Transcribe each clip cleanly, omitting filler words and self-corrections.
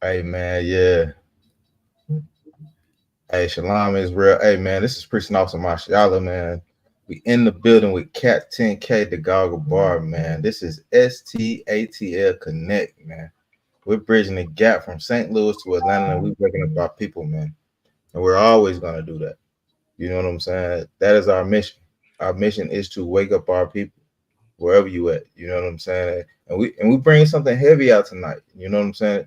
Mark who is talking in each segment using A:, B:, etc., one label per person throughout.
A: Hey man, yeah. Hey, Shalom is real. Hey man, this is Priest Awesome Mashallah, man. We in the building with Cat 10K the Goggle Bar, man. This is STATL Connect, man. We're bridging the gap from St. Louis to Atlanta, and we're breaking up our people, man. And we're always gonna do that. You know what I'm saying? That is our mission. Our mission is to wake up our people wherever you at. You know what I'm saying? And we bring something heavy out tonight. You know what I'm saying?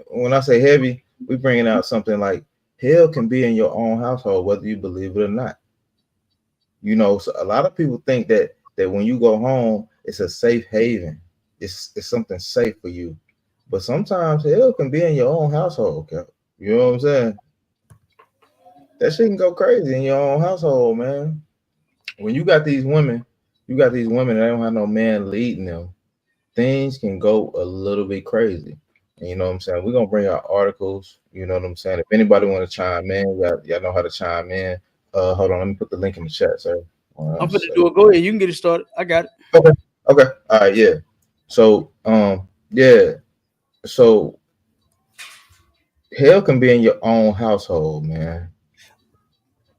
A: When I say heavy, we bringing out something like hell can be in your own household, whether you believe it or not. You know, so a lot of people think that when you go home, it's a safe haven. It's something safe for you. But sometimes hell can be in your own household, okay? You know what I'm saying? That shit can go crazy in your own household, man. When you got these women that don't have no man leading them, things can go a little bit crazy. And you know what I'm saying? We're gonna bring out articles, you know what I'm saying? If anybody want to chime in, y'all know how to chime in. Hold on, let me put the link in the chat, sir.
B: I'm
A: One
B: gonna do
A: second.
B: it. Go ahead. You can get it started. I got it.
A: Okay, okay, all right, yeah. So yeah, so hell can be in your own household, man.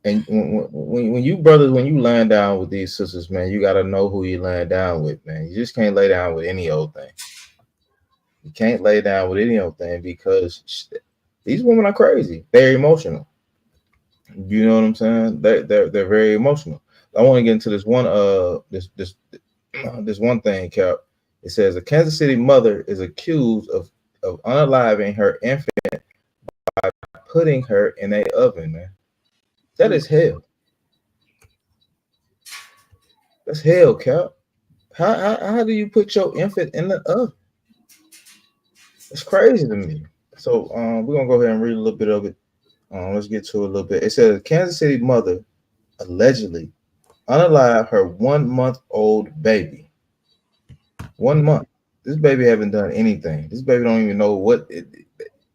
A: And when you brothers, when you laying down with these sisters, man, you gotta know who you laying down with, man. You just can't lay down with any old thing. You can't lay down with any old thing because these women are crazy. They're emotional. You know what I'm saying? They're very emotional. I want to get into this one this one thing, Cap. It says a Kansas City mother is accused of unaliving her infant, putting her in a oven, man. That
B: Mm.
A: is hell. That's hell, Cap. How do you put your infant in the oven? It's crazy to me. So we're gonna go ahead and read a little bit of it. Let's get to it a little bit. It says a Kansas City mother allegedly unalive her 1 month old baby. 1 month. This baby haven't done anything. This baby don't even know they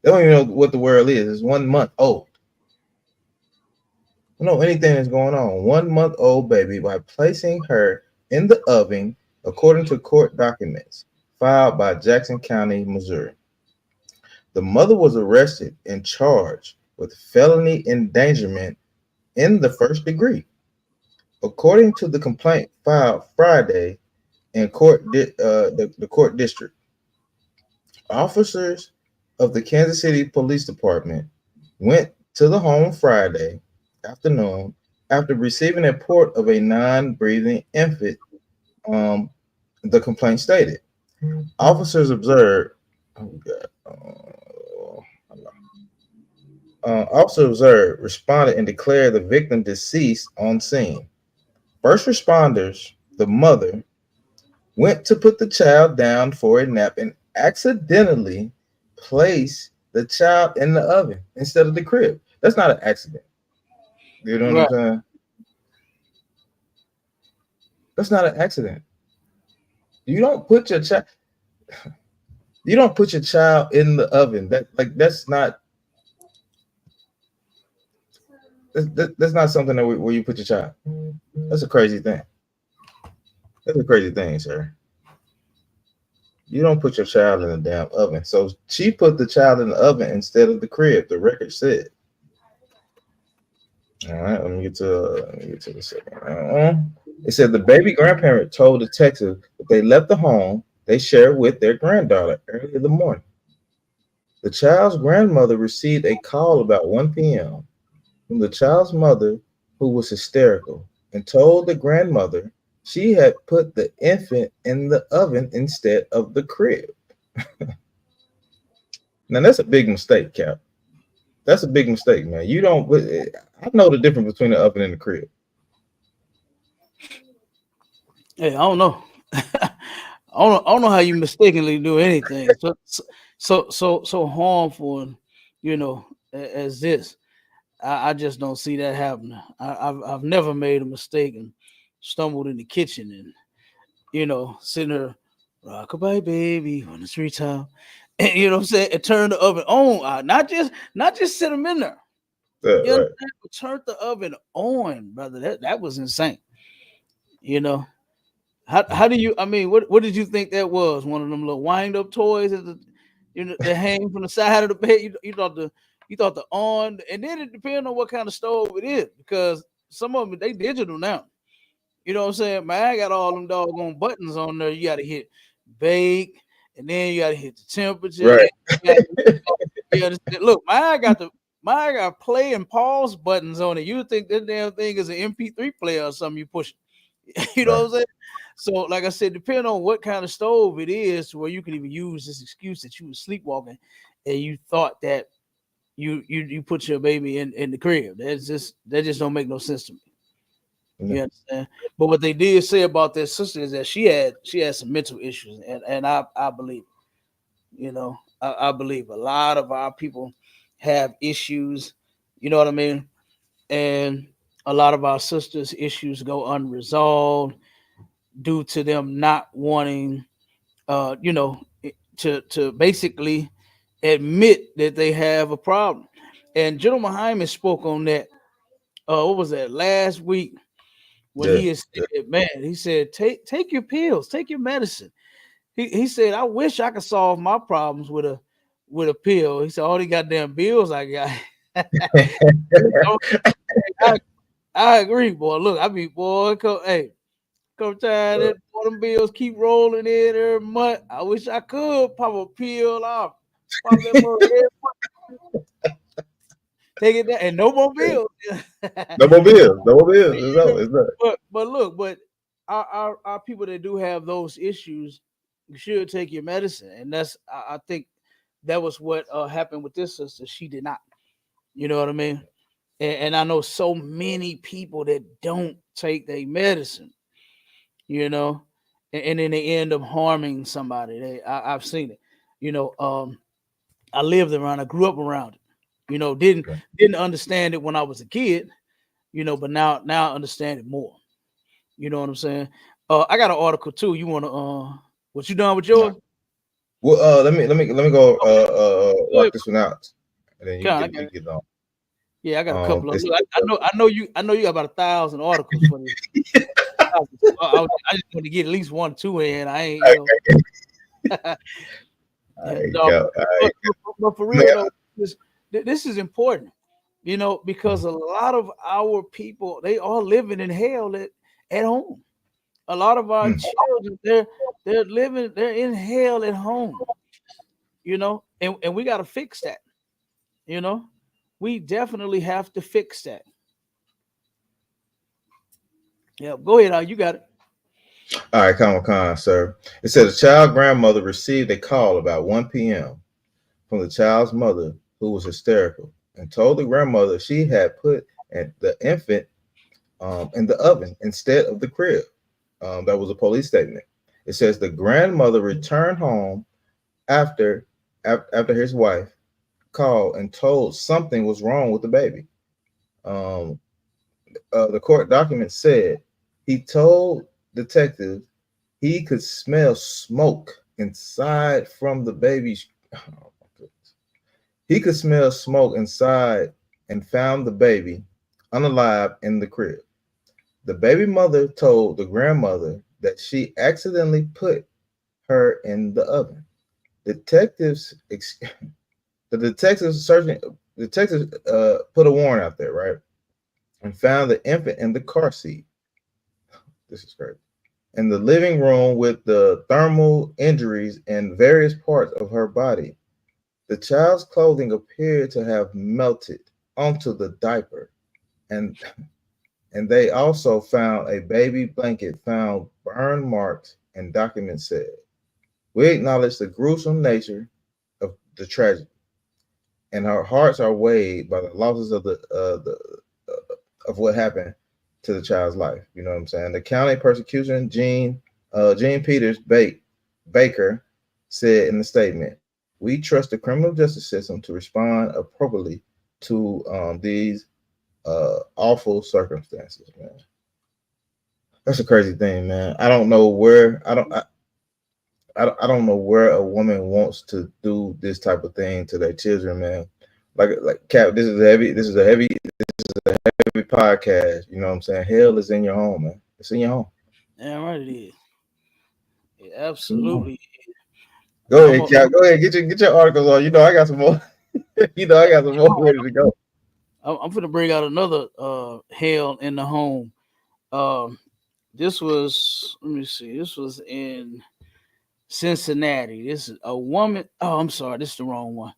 A: don't even know what the world is. It's 1 month old. Don't know anything that's going on. 1 month old baby by placing her in the oven, according to court documents filed by Jackson County, Missouri. The mother was arrested and charged with felony endangerment in the first degree, according to the complaint filed Friday in the court district. Officers of the Kansas City Police Department went to the home Friday afternoon after receiving a report of a non-breathing infant. Um, the complaint stated officers observed. Oh God. Officer observed, responded, and declared the victim deceased on scene. First responders, the mother, went to put the child down for a nap and accidentally placed the child in the oven instead of the crib. That's not an accident. You know what I'm
B: Right.
A: saying? That's not an accident. You don't put your child. You don't put your child in the oven. That's not. That's not something where you put your child. That's a crazy thing. That's a crazy thing, sir. You don't put your child in a damn oven. So she put the child in the oven instead of the crib. The record said. All right, let me get to the second. It said the baby grandparent told the detective that they left the home they shared with their granddaughter early in the morning. The child's grandmother received a call about 1 p.m. from the child's mother, who was hysterical, and told the grandmother she had put the infant in the oven instead of the crib. Now that's a big mistake, Cap. That's a big mistake, man. You don't. I know the difference between the oven and the crib.
B: Hey, I don't know. I don't know how you mistakenly do anything so harmful, and as this. I just don't see that happening. I've never made a mistake and stumbled in the kitchen and sitting there, rockabye baby on the street top, and what I'm saying, and turn the oven on. Not just sit them in there. You
A: Right.
B: understand? But turn the oven on, brother. That was insane. You know how do you? I mean, what did you think that was? One of them little wind up toys? they hang from the side of the bed. You thought the on, and then it depends on what kind of stove it is, because some of them they digital now. You know what I'm saying? Man, I got all them doggone buttons on there. You got to hit bake, and then you got to hit the temperature.
A: Right.
B: Then you understand? Look, mine got play and pause buttons on it. You would think that damn thing is an MP3 player or something you push. You know
A: Right.
B: what I'm saying? So, like I said, depending on what kind of stove it is, to where you can even use this excuse that you were sleepwalking and you thought that you put your baby in the crib. That just don't make no sense to me.
A: Yeah.
B: You understand? But what they did say about their sister is that she had some mental issues, and I believe, I believe a lot of our people have issues. You know what I mean? And a lot of our sisters' issues go unresolved due to them not wanting, to basically admit that they have a problem. And General Hyman spoke on that. What was that, last week? When
A: Yeah.
B: he is
A: Yeah.
B: man, he said, take your pills, take your medicine. He said, I wish I could solve my problems with a pill. He said, all the goddamn bills I got. I, I agree, boy. Look, I be boy, come time
A: Uh,
B: that boy, them bills keep rolling in every month. I wish I could pop a pill off, pop that mother every month, take it down, and no more bills.
A: no more bills. No more bills. It's over. It's done.
B: But our people that do have those issues, you should take your medicine, and that's I think that was what happened with this sister. She did not. You know what I mean? And I know so many people that don't take their medicine. You know, and then they end up harming somebody. I've seen it. You know, I lived around. I grew up around it. You know, didn't understand it when I was a kid. You know, but now I understand it more. You know what I'm saying? I got an article too. You wanna what you done with
A: Nah.
B: yours?
A: Well, let me go
B: Okay, go
A: rock
B: ahead,
A: this one out, and then
B: bro.
A: you
B: I
A: get
B: got,
A: get on.
B: yeah, I got a couple of
A: It's
B: look, I know you got about 1,000 articles for this. I just want to get at least one, two in. I ain't,
A: I
B: dog,
A: go.
B: but for real
A: Man,
B: though, this is important, because a lot of our people, they are living in hell at home. A lot of our
A: mm,
B: children, they're in hell at home, and we got to fix that. You know, we definitely have to fix that. Yeah, go ahead. You got it.
A: all right, come on, sir. It said a child grandmother received a call about 1 p.m. from the child's mother, who was hysterical, and told the grandmother she had put the infant in the oven instead of the crib. That was a police statement. It says the grandmother returned home after after his wife called and told something was wrong with the baby. Um, the court document said he told detectives he could smell smoke inside from the baby's. Oh, he could smell smoke inside and found the baby unalive in the crib. The baby mother told the grandmother that she accidentally put her in the oven. Detectives, the detectives put a warrant out there, right, and found the infant in the car seat. This is crazy. In the living room with the thermal injuries in various parts of her body. The child's clothing appeared to have melted onto the diaper, and and they also found a baby blanket found burn marks, and documents said. We acknowledge the gruesome nature of the tragedy, and our hearts are weighed by the losses of what happened to the child's life. You know what I'm saying? The county prosecution, Gene Peters Baker, said in the statement, "We trust the criminal justice system to respond appropriately to these awful circumstances." Man, that's a crazy thing, man. I don't know where I don't know where a woman wants to do this type of thing to their children, man. Like Cap, this is a heavy podcast. You know what I'm saying? Hell is in your home, man. It's in your home.
B: Damn right it is. It
A: It's in your home.
B: absolutely.
A: Go ahead, Cap. Go ahead. Get your articles on. You know I got some more. You know I got some more ready to go.
B: I'm gonna bring out another hell in the home. Um, this was, let me see, this was in Cincinnati. This is a woman. Oh, I'm sorry, this is the wrong one.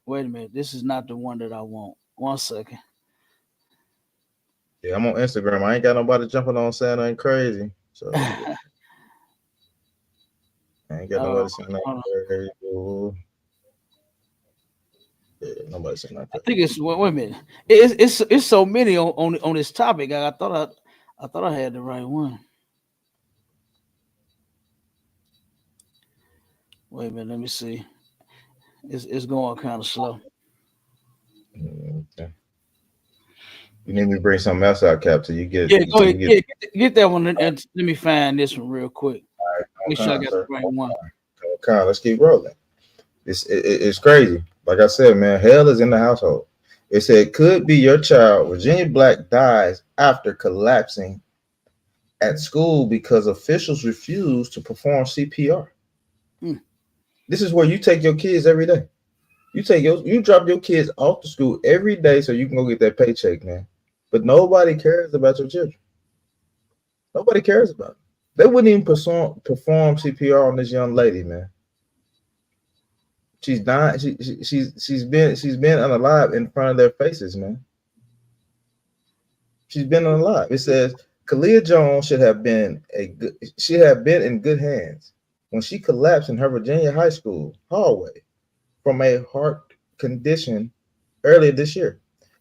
B: Wait a minute, this is not the one that I want. 1 second.
A: Yeah, I'm on Instagram. I ain't got nobody jumping on saying nothing crazy. So yeah, I ain't got
B: Uh,
A: nobody saying nothing
B: hold on.
A: crazy. Yeah, nobody saying nothing
B: I
A: crazy.
B: think it's wait a minute. It's so many on this topic. I thought I had the right one. Wait a minute, let me see. It's going kind of slow.
A: Okay. You need me to bring something else out, Cap, till you
B: Yeah,
A: get
B: go
A: till
B: ahead.
A: you get.
B: Yeah, get that one and let me find this one real quick. Make sure I
A: Okay,
B: got the
A: sir.
B: right one.
A: Okay, let's keep rolling. It's crazy. Like I said, man, hell is in the household. It said could be your child. Virginia Black dies after collapsing at school because officials refuse to perform CPR.
B: Hmm.
A: This is where you take your kids every day. You drop your kids off to school every day so you can go get that paycheck, man. But nobody cares about your children. Nobody cares about them. They wouldn't even perform CPR on this young lady, man. She's dying. She's been unalive in front of their faces, man. She's been unalive. It says Kalia Jones should have been in good hands when she collapsed in her Virginia high school hallway from a heart condition earlier this year.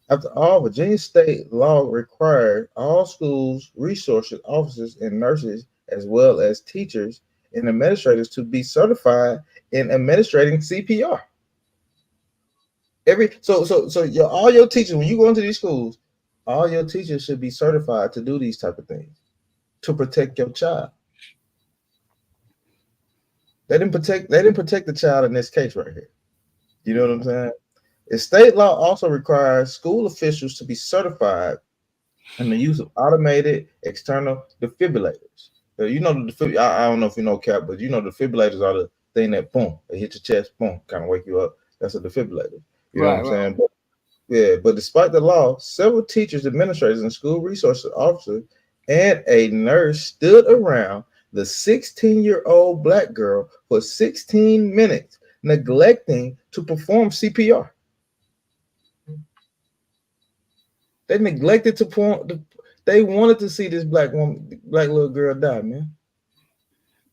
A: After all, Virginia state law required all schools, resources officers, and nurses, as well as teachers and administrators, to be certified in administrating CPR. All your teachers, when you go into these schools, all your teachers should be certified to do these type of things to protect your child. They didn't protect the child in this case right here. You know what I'm saying? The state law also requires school officials to be certified in the use of automated external defibrillators. You know I don't know if you know, Cap, but you know defibrillators are the thing that boom, they hit your chest, boom, kind of wake you up. That's a defibrillator. You know what
B: Right,
A: I'm
B: right.
A: saying? Yeah, but despite the law, several teachers, administrators, and school resource officers and a nurse stood around the 16-year-old black girl for 16 minutes, neglecting to perform CPR. They neglected to perform. They wanted to see this black little girl die, man.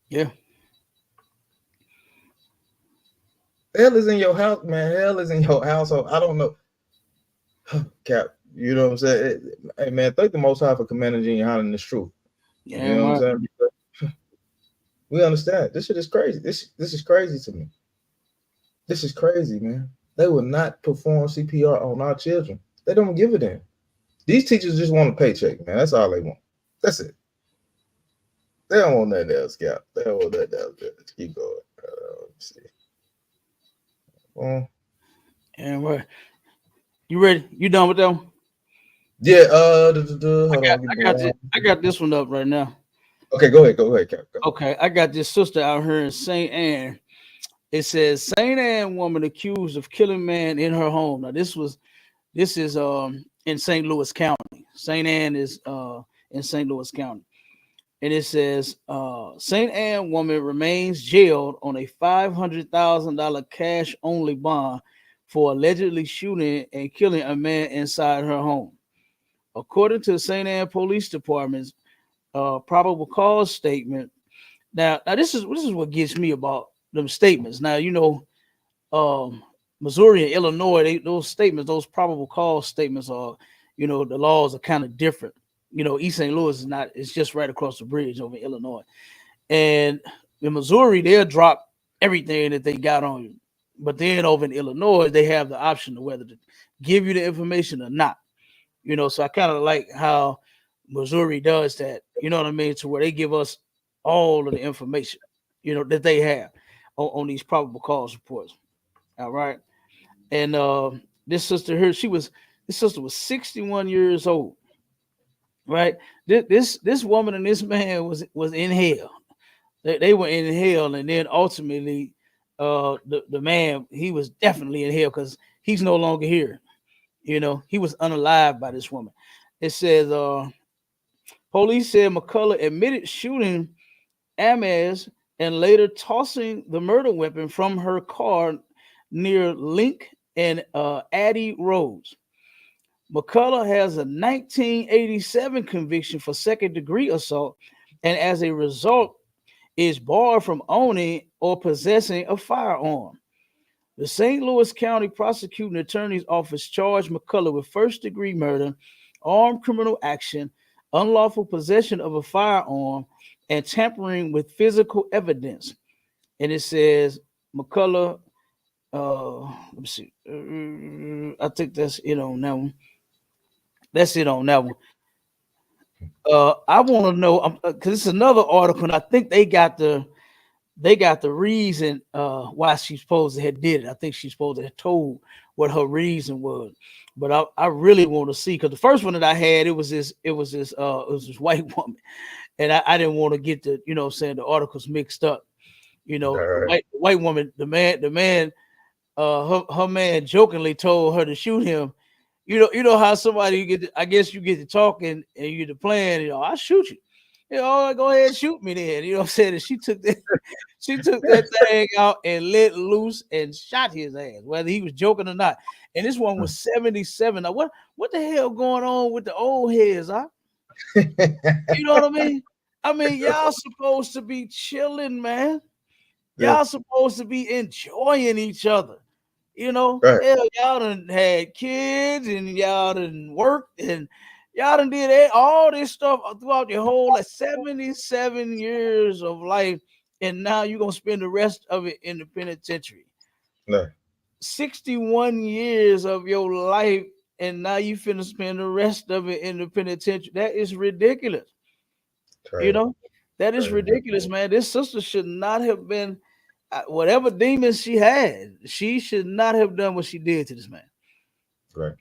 B: Yeah,
A: Hell is in your house, man. Hell is in your household. I don't know, Cap. You know what I'm saying? Hey, man, thank the Most High for commanding you and honoring this truth. You
B: yeah,
A: know what I'm
B: right.
A: saying? We understand. This shit is crazy. This is crazy to me. This is crazy, man. They will not perform CPR on our children. They don't give a damn. These teachers just want a paycheck, man. That's all they want. That's it. They don't want nothing else, Cap. They don't want nothing else. Let's keep going. Let's see. Well,
B: And right. You ready? You done with them?
A: yeah. Hold on. Give me one.
B: I got this one up right now.
A: Okay, go ahead. Go ahead, Cap. Go.
B: Okay, I got this sister out here in St. Anne. It says St. Anne woman accused of killing man in her home. Now this is in St. Louis County. St. Anne is in St. Louis County. And it says St. Anne woman remains jailed on a $500,000 cash only bond for allegedly shooting and killing a man inside her home. According to St. Anne Police Department's probable cause statement. Now this is what gets me about them statements. Now um, Missouri and Illinois, those statements, those probable cause statements are, the laws are kind of different. East St. Louis is not; it's just right across the bridge over in Illinois. And in Missouri, they'll drop everything that they got on you. But then over in Illinois, they have the option of whether to give you the information or not. So I kind of like how Missouri does that. You know what I mean? To where they give us all of the information, that they have on these probable cause reports. All right. And this sister here, this sister was 61 years old. Right. This woman and this man was in hell. They were in hell, and then ultimately, the man, he was definitely in hell because he's no longer here. He was unalived by this woman. It says, police said McCullough admitted shooting Amaz and later tossing the murder weapon from her car near Link and Addy Roads. McCullough has a 1987 conviction for second-degree assault, and as a result, is barred from owning or possessing a firearm. The St. Louis County Prosecuting Attorney's Office charged McCullough with first-degree murder, armed criminal action, unlawful possession of a firearm, and tampering with physical evidence. And it says McCullough, let me see. I think that's it on that one. That's it on that one. I want to know because it's another article, and I think they got the reason why she's supposed to have did it. I think she's supposed to have told what her reason was. But I really want to see, because the first one that I had, it was this white woman, and I didn't want to get the saying the articles mixed up. The white woman, the man, her man jokingly told her to shoot him. You know how somebody I guess you get to talking and you get to playing. I'll shoot you. Go ahead and shoot me then. You know what I'm saying? And she took that thing out and let loose and shot his ass, whether he was joking or not. And this one was 77. Now, what the hell going on with the old heads, huh? You know what I mean? Y'all supposed to be chilling, man. Y'all supposed to be enjoying each other. Hell, y'all done had kids and y'all done worked and y'all done did all this stuff throughout your whole 77 years of life, and now you're gonna spend the rest of it in the penitentiary. 61 years of your life, and now you finna spend the rest of it in the penitentiary. That is ridiculous. That is ridiculous, man. This sister should not have been. Whatever demons she had, she should not have done what she did to this man.
A: Right.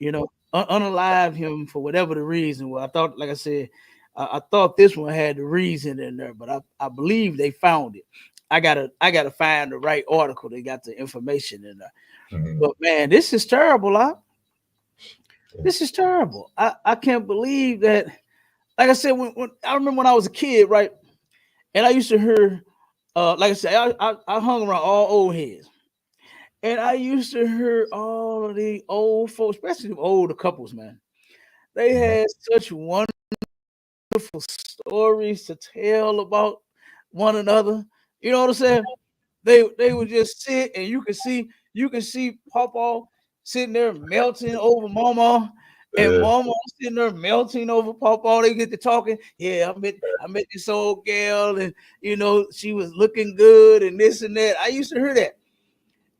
B: Unalive him for whatever the reason. Well, I thought, like I said, I thought this one had the reason in there, but I believe they found it. I gotta find the right article. They got the information in there. Mm-hmm. But man, this is terrible, huh? This is terrible. I can't believe that. Like I said, when I remember when I was a kid, right? And I used to hear. Like I said, I hung around all old heads, and I used to hear all of the old folks, especially the older couples, man. They had such wonderful stories to tell about one another. You know what I'm saying? They would just sit, and you can see Papa sitting there melting over Mama. And Mama sitting there melting over Papa. They get to talking. Yeah, I met this old gal, and she was looking good, and this and that. I used to hear that.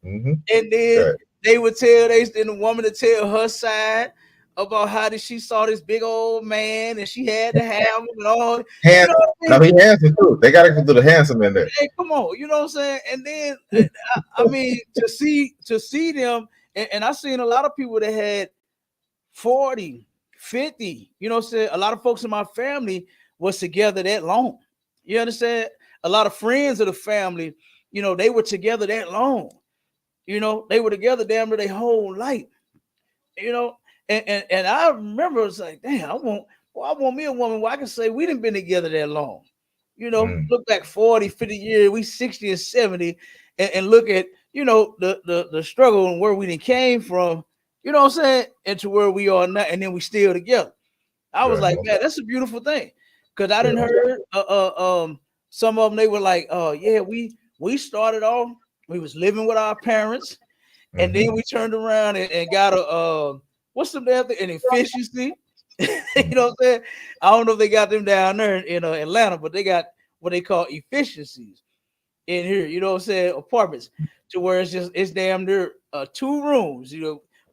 B: Mm-hmm. And then they would the woman to tell her side about how she saw this big old man, and she had to have him and all.
A: No, he handsome too. They got to do the handsome in there.
B: Hey, come on, you know what I'm saying? And then to see them, and I seen a lot of people that had 40, 50, you know what I'm saying? A lot of folks in my family was together that long. You understand? A lot of friends of the family, they were together that long. They were together damn near their whole life. And I remember it's like, damn, I want me a woman where I can say we didn't been together that long. Look back 40, 50 years, we 60 and 70, and look at, the struggle and where we done came from. You know what I'm saying? And to where we are now, and then we still together. I was like, man, that's a beautiful thing. Because I didn't heard some of them, they were like, yeah, we started off, we was living with our parents, and then we turned around and got a what's the damn thing? An efficiency. You know what I'm saying? I don't know if they got them down there in Atlanta, but they got what they call efficiencies in here, you know what I'm saying? Apartments, to where it's damn near 2 rooms,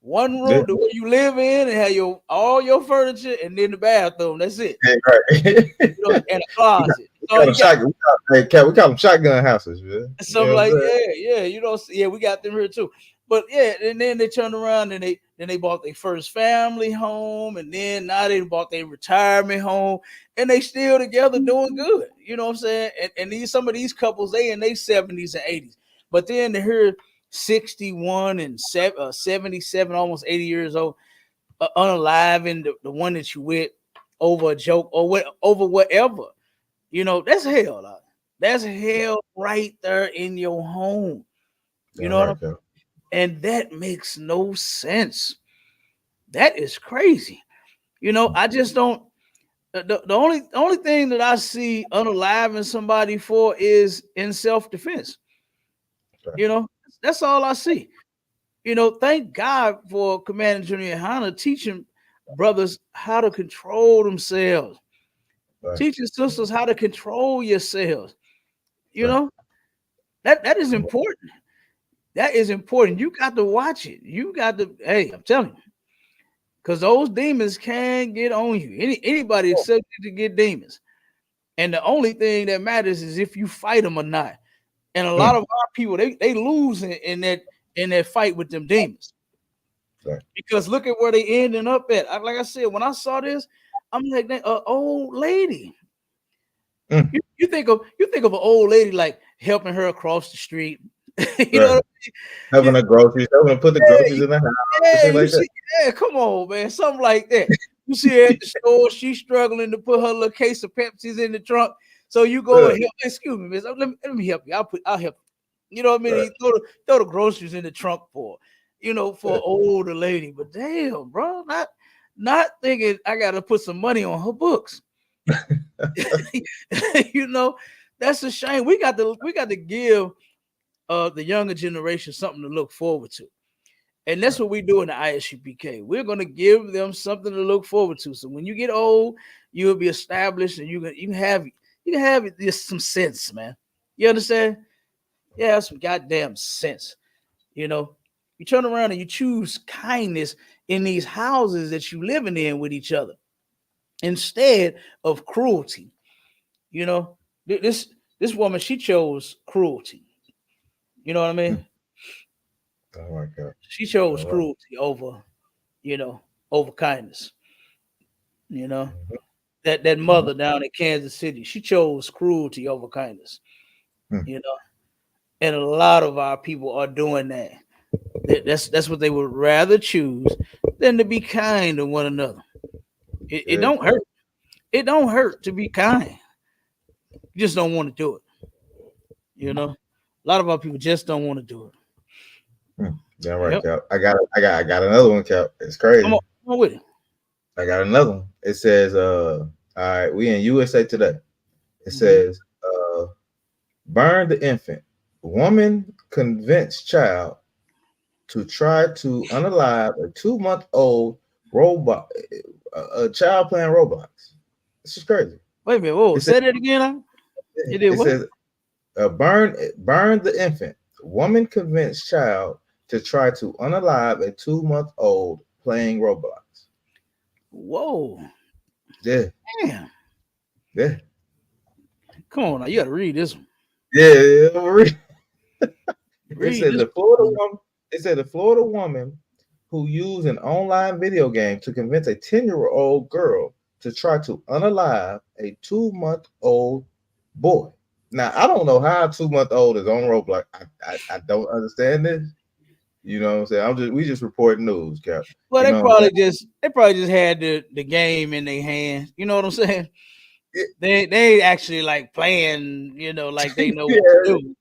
B: one room the way you live in and have all your furniture, and then the bathroom. That's it.
A: Right.
B: And a closet.
A: We call them shotgun houses, man.
B: Something like that. Yeah. We got them here too. But yeah, and then they turn around and they then they bought their first family home, and then now they bought their retirement home, and they still together doing good. You know what I'm saying? And these some of these couples, they in their 70s and 80s, but then to hear 61 and 77, almost 80 years old, unalive, the one that you with over a joke or over whatever, that's hell. That's hell right there in your home. You
A: Yeah,
B: know what I'm
A: right, Cap.
B: And that makes no sense. That is crazy. I just don't. The only thing that I see unaliving somebody for is in self defense.
A: Right,
B: You know, that's all I see. Thank God for Commander Junior Hanna teaching brothers how to control themselves,
A: right,
B: teaching sisters how to control yourselves. You
A: right.
B: know, that is important. That is important. You got to watch it. You got to. Hey, I'm telling you, because those demons can get on you. Anybody accepted to get demons, and the only thing that matters is if you fight them or not. And a lot
A: Mm,
B: of our people, they lose in that fight with them demons.
A: right.
B: Because look at where they ending up at. Like I said, when I saw this, I'm like, old lady.
A: Mm,
B: You think of an old lady like helping her across the street. you know
A: right.
B: what I
A: Having
B: mean?
A: the groceries, having to put the groceries in the house and
B: Yeah,
A: shit
B: you
A: like that.
B: see, yeah, come on, man, something like that. You see her at the store, she's struggling to put her little case of Pepsis in the trunk. So you go
A: Yeah,
B: and help. Excuse me, miss. Let me help you. I'll help you. You know what I mean?
A: right.
B: You throw the groceries in the trunk for
A: Yeah.
B: an older lady. But damn, bro, not thinking I gotta put some money on her books. you know, that's a shame. We got to give the younger generation something to look forward to. And that's
A: Right.
B: what we do in the ISUPK. We're going to give them something to look forward to. So when you get old, you'll be established, and you can have just some sense, man. You understand? Yeah, some goddamn sense. You know, you turn around and you choose kindness in these houses that you living in with each other instead of cruelty. You know, this woman, she chose cruelty. You know what I
A: Mm.
B: mean?
A: Oh my God.
B: She chose
A: All right.
B: cruelty over kindness. You know,
A: Mhm.
B: that
A: Mhm.
B: mother down in Kansas City, she chose cruelty over kindness.
A: Mm.
B: You know, and a lot of our people are doing that. That's what they would rather choose than to be kind to one another. It
A: Yeah,
B: don't hurt. It don't hurt to be kind. You just don't want to do it. A lot of our people just don't want to do it.
A: mm. Yeah, right,
B: Yep.
A: Cap. I got another one, Cap. It's
B: Come
A: crazy.
B: on, come on with it.
A: I got another one. It says, all right, we in USA Today. It
B: Mhm.
A: says, burn the infant. Woman convinced child to try to unalive a 2-month-old robot, a child playing Roblox. This is crazy.
B: Wait a minute. Whoa,
A: It says,
B: say that again. It did
A: it
B: what?
A: says burn the infant. Woman convinced child to try to unalive a 2-month-old playing Roblox.
B: Whoa,
A: Yeah,
B: damn.
A: yeah,
B: Come on now, you got to read this one.
A: yeah. It
B: Read
A: said
B: this
A: the Florida
B: one.
A: woman. It said the Florida woman who used an online video game to convince a 10-year-old girl to try to unalive a 2-month-old boy. Now I don't know how a 2-month-old is on Roblox. I don't understand this. You know what I'm saying? We just reporting news, Cap.
B: Well,
A: You
B: they
A: know what I'm
B: probably just they probably just had the game in their hands. You know what I'm saying?
A: saying?
B: They actually like playing, like they know what to
A: Yeah,
B: do.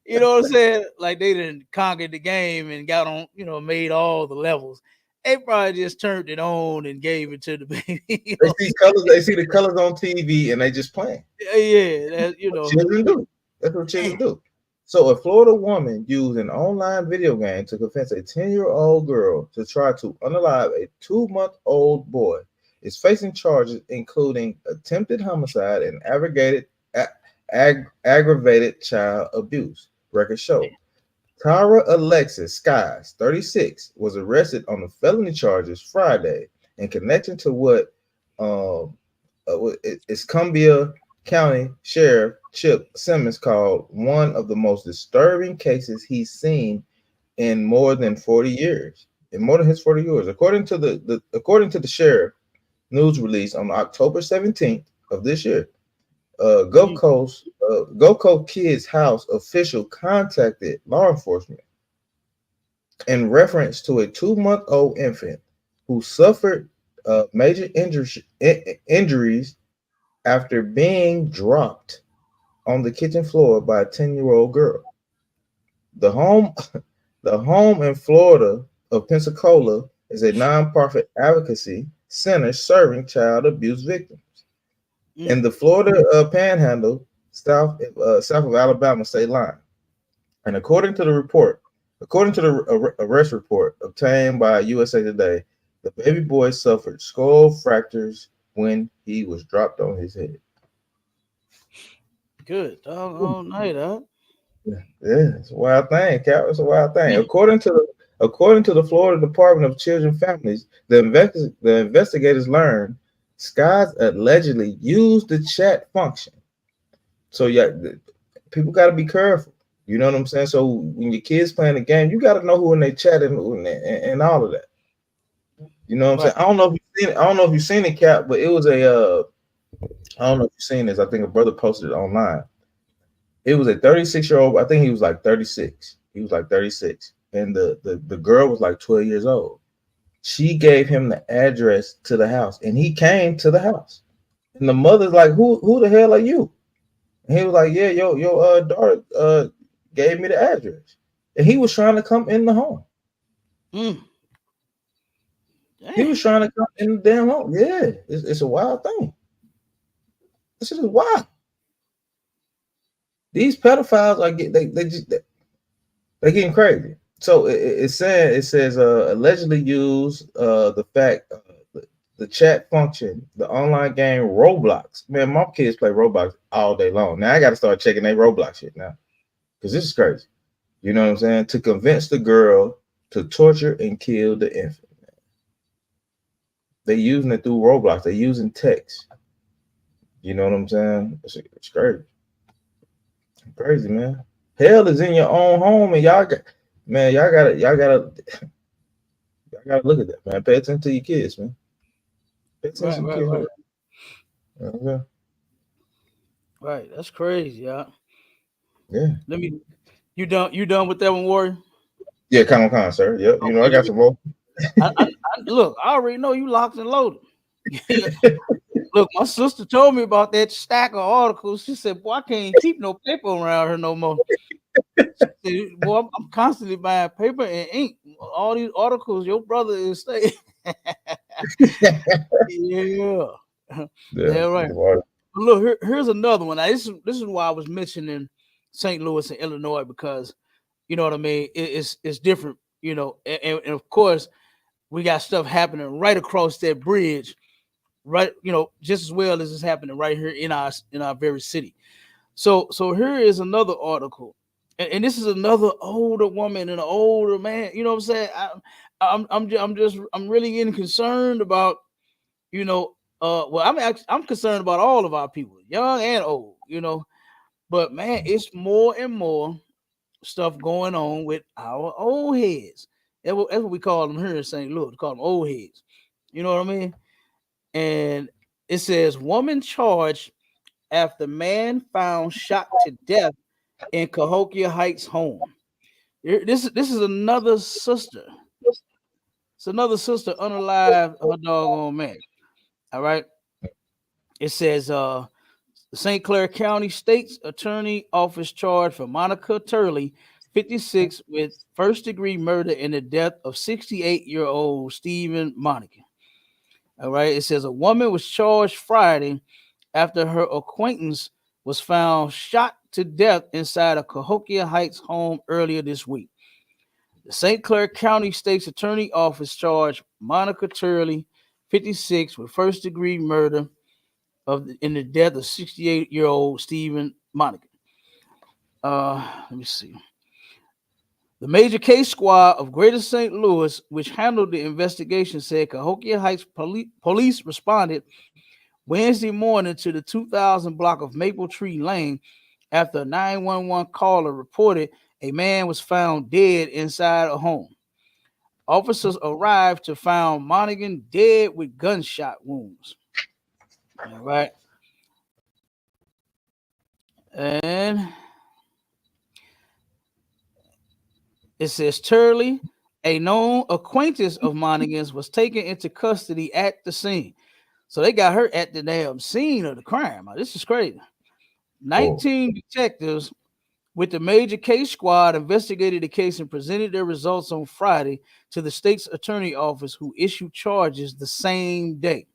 B: You know what I'm saying? Like they didn't conquer the game and got on, made all the levels. They probably just turned it on and gave it to the baby.
A: they see colors. They see the colors on TV and they just playing.
B: Yeah,
A: Children do. That's what
B: damn.
A: children do. So, a Florida woman used an online video game to convince a 10-year-old girl to try to unalive a 2-month-old boy is facing charges including attempted homicide and aggravated child abuse. Records show. Tara Alexis Skies, 36, was arrested on the felony charges Friday in connection to what it's Cumbia County Sheriff Chip Simmons called one of the most disturbing cases he's seen in more than 40 years. in more than his 40 years. According to the sheriff news release on October 17th of this year,
B: Mm,
A: Gulf Coast Kids House official contacted law enforcement in reference to a 2-month-old infant who suffered major injuries after being dropped on the kitchen floor by a 10-year-old girl. The home, the home in Florida of Pensacola is a nonprofit advocacy center serving child abuse victims. In
B: mm.
A: the Florida Panhandle, south of Alabama state line. And according to the arrest report obtained by USA Today, the baby boy suffered skull fractures when he was dropped on his head.
B: Good. All night, huh?
A: Yeah, it's a wild thing, Cap. It's a wild thing.
B: Mm.
A: According to the Florida Department of Children and Families, the investigators learned Skies allegedly used the chat function. So yeah, people got to be careful. You know what I'm saying? So when your kids playing the game, you got to know who in they chat and all of that. You know what I'm
B: Right.
A: saying? I don't know if you've seen it. I don't know if you've seen it, Cap, but it was I don't know if you've seen this. I think a brother posted it online. It was a 36-year-old. I think he was like 36. He was like 36, and the girl was like 12 years old. She gave him the address to the house, and he came to the house. And the mother's like, "Who the hell are you?" And he was like, "Yeah, your daughter gave me the address," and he was trying to come in the home.
B: Mm.
A: He
B: Dang.
A: was trying to come in the damn home. Yeah, it's a wild thing. This is wild. These pedophiles are they're getting crazy. So it says allegedly use the fact the chat function, the online game Roblox. Man, my kids play Roblox all day long. Now I got to start checking their Roblox shit now because this is crazy. You know what I'm saying? To convince the girl to torture and kill the infant. They using it through Roblox. They using text. You know what I'm saying? It's crazy, crazy man. Hell is in your own home, and man, y'all gotta look at that, man. Pay attention to your kids, man. Pay
B: Right,
A: attention to
B: right,
A: your
B: right,
A: kids. Okay.
B: right. That's crazy, yeah.
A: Yeah.
B: Let me. You done with that one, Warrior?
A: Yeah, come on, sir. Yep. You know, I
B: Okay, let
A: got
B: me.
A: some more.
B: Look. I already know you locked and loaded. Look, my sister told me about that stack of articles. She said, "Boy, I can't keep no paper around her no more." She said, "Boy, I'm constantly buying paper and ink. All these articles, your brother is saying." Yeah,
A: Yeah.
B: yeah, right.
A: The water.
B: Look, here's another one. Now, this is why I was mentioning St. Louis and Illinois because you know what I mean. It's different, you know, and of course we got stuff happening right across that bridge, right? You know, just as well as it's happening right here in our very city. So here is another article, and this is another older woman and an older man. You know what I'm saying? I'm really getting concerned about you know. Well, I'm concerned about all of our people, young and old. You know, but man, it's more and more stuff going on with our old heads. That's what we call them here in St. Louis. We call them old heads. You know what I mean? And it says woman charged after man found shot to death in Cahokia Heights home. This is another sister. It's another sister unalive her doggone man. All right. It says the St. Clair County State's Attorney Office charged for Monica Turley, 56, with first degree murder in the death of 68-year-old Stephen Monica. All right. It says a woman was charged Friday after her acquaintance was found shot to death inside a Cahokia Heights home earlier this week. The St. Clair County State's Attorney Office charged Monica Turley, 56, with first degree murder in the death of 68-year-old Stephen Monica. Let me see. The major case squad of Greater St. Louis, which handled the investigation, said Cahokia Heights police responded Wednesday morning to the 2000 block of Maple Tree Lane after a 911 caller reported a man was found dead inside a home. Officers arrived to find Monaghan dead with gunshot wounds. All right. And it says Turley, a known acquaintance of Monaghan's, was taken into custody at the scene. So they got her at the damn scene of the crime. This is crazy. 19 detectives with the major case squad investigated the case and presented their results on Friday to the state's attorney office, who issued charges the same day.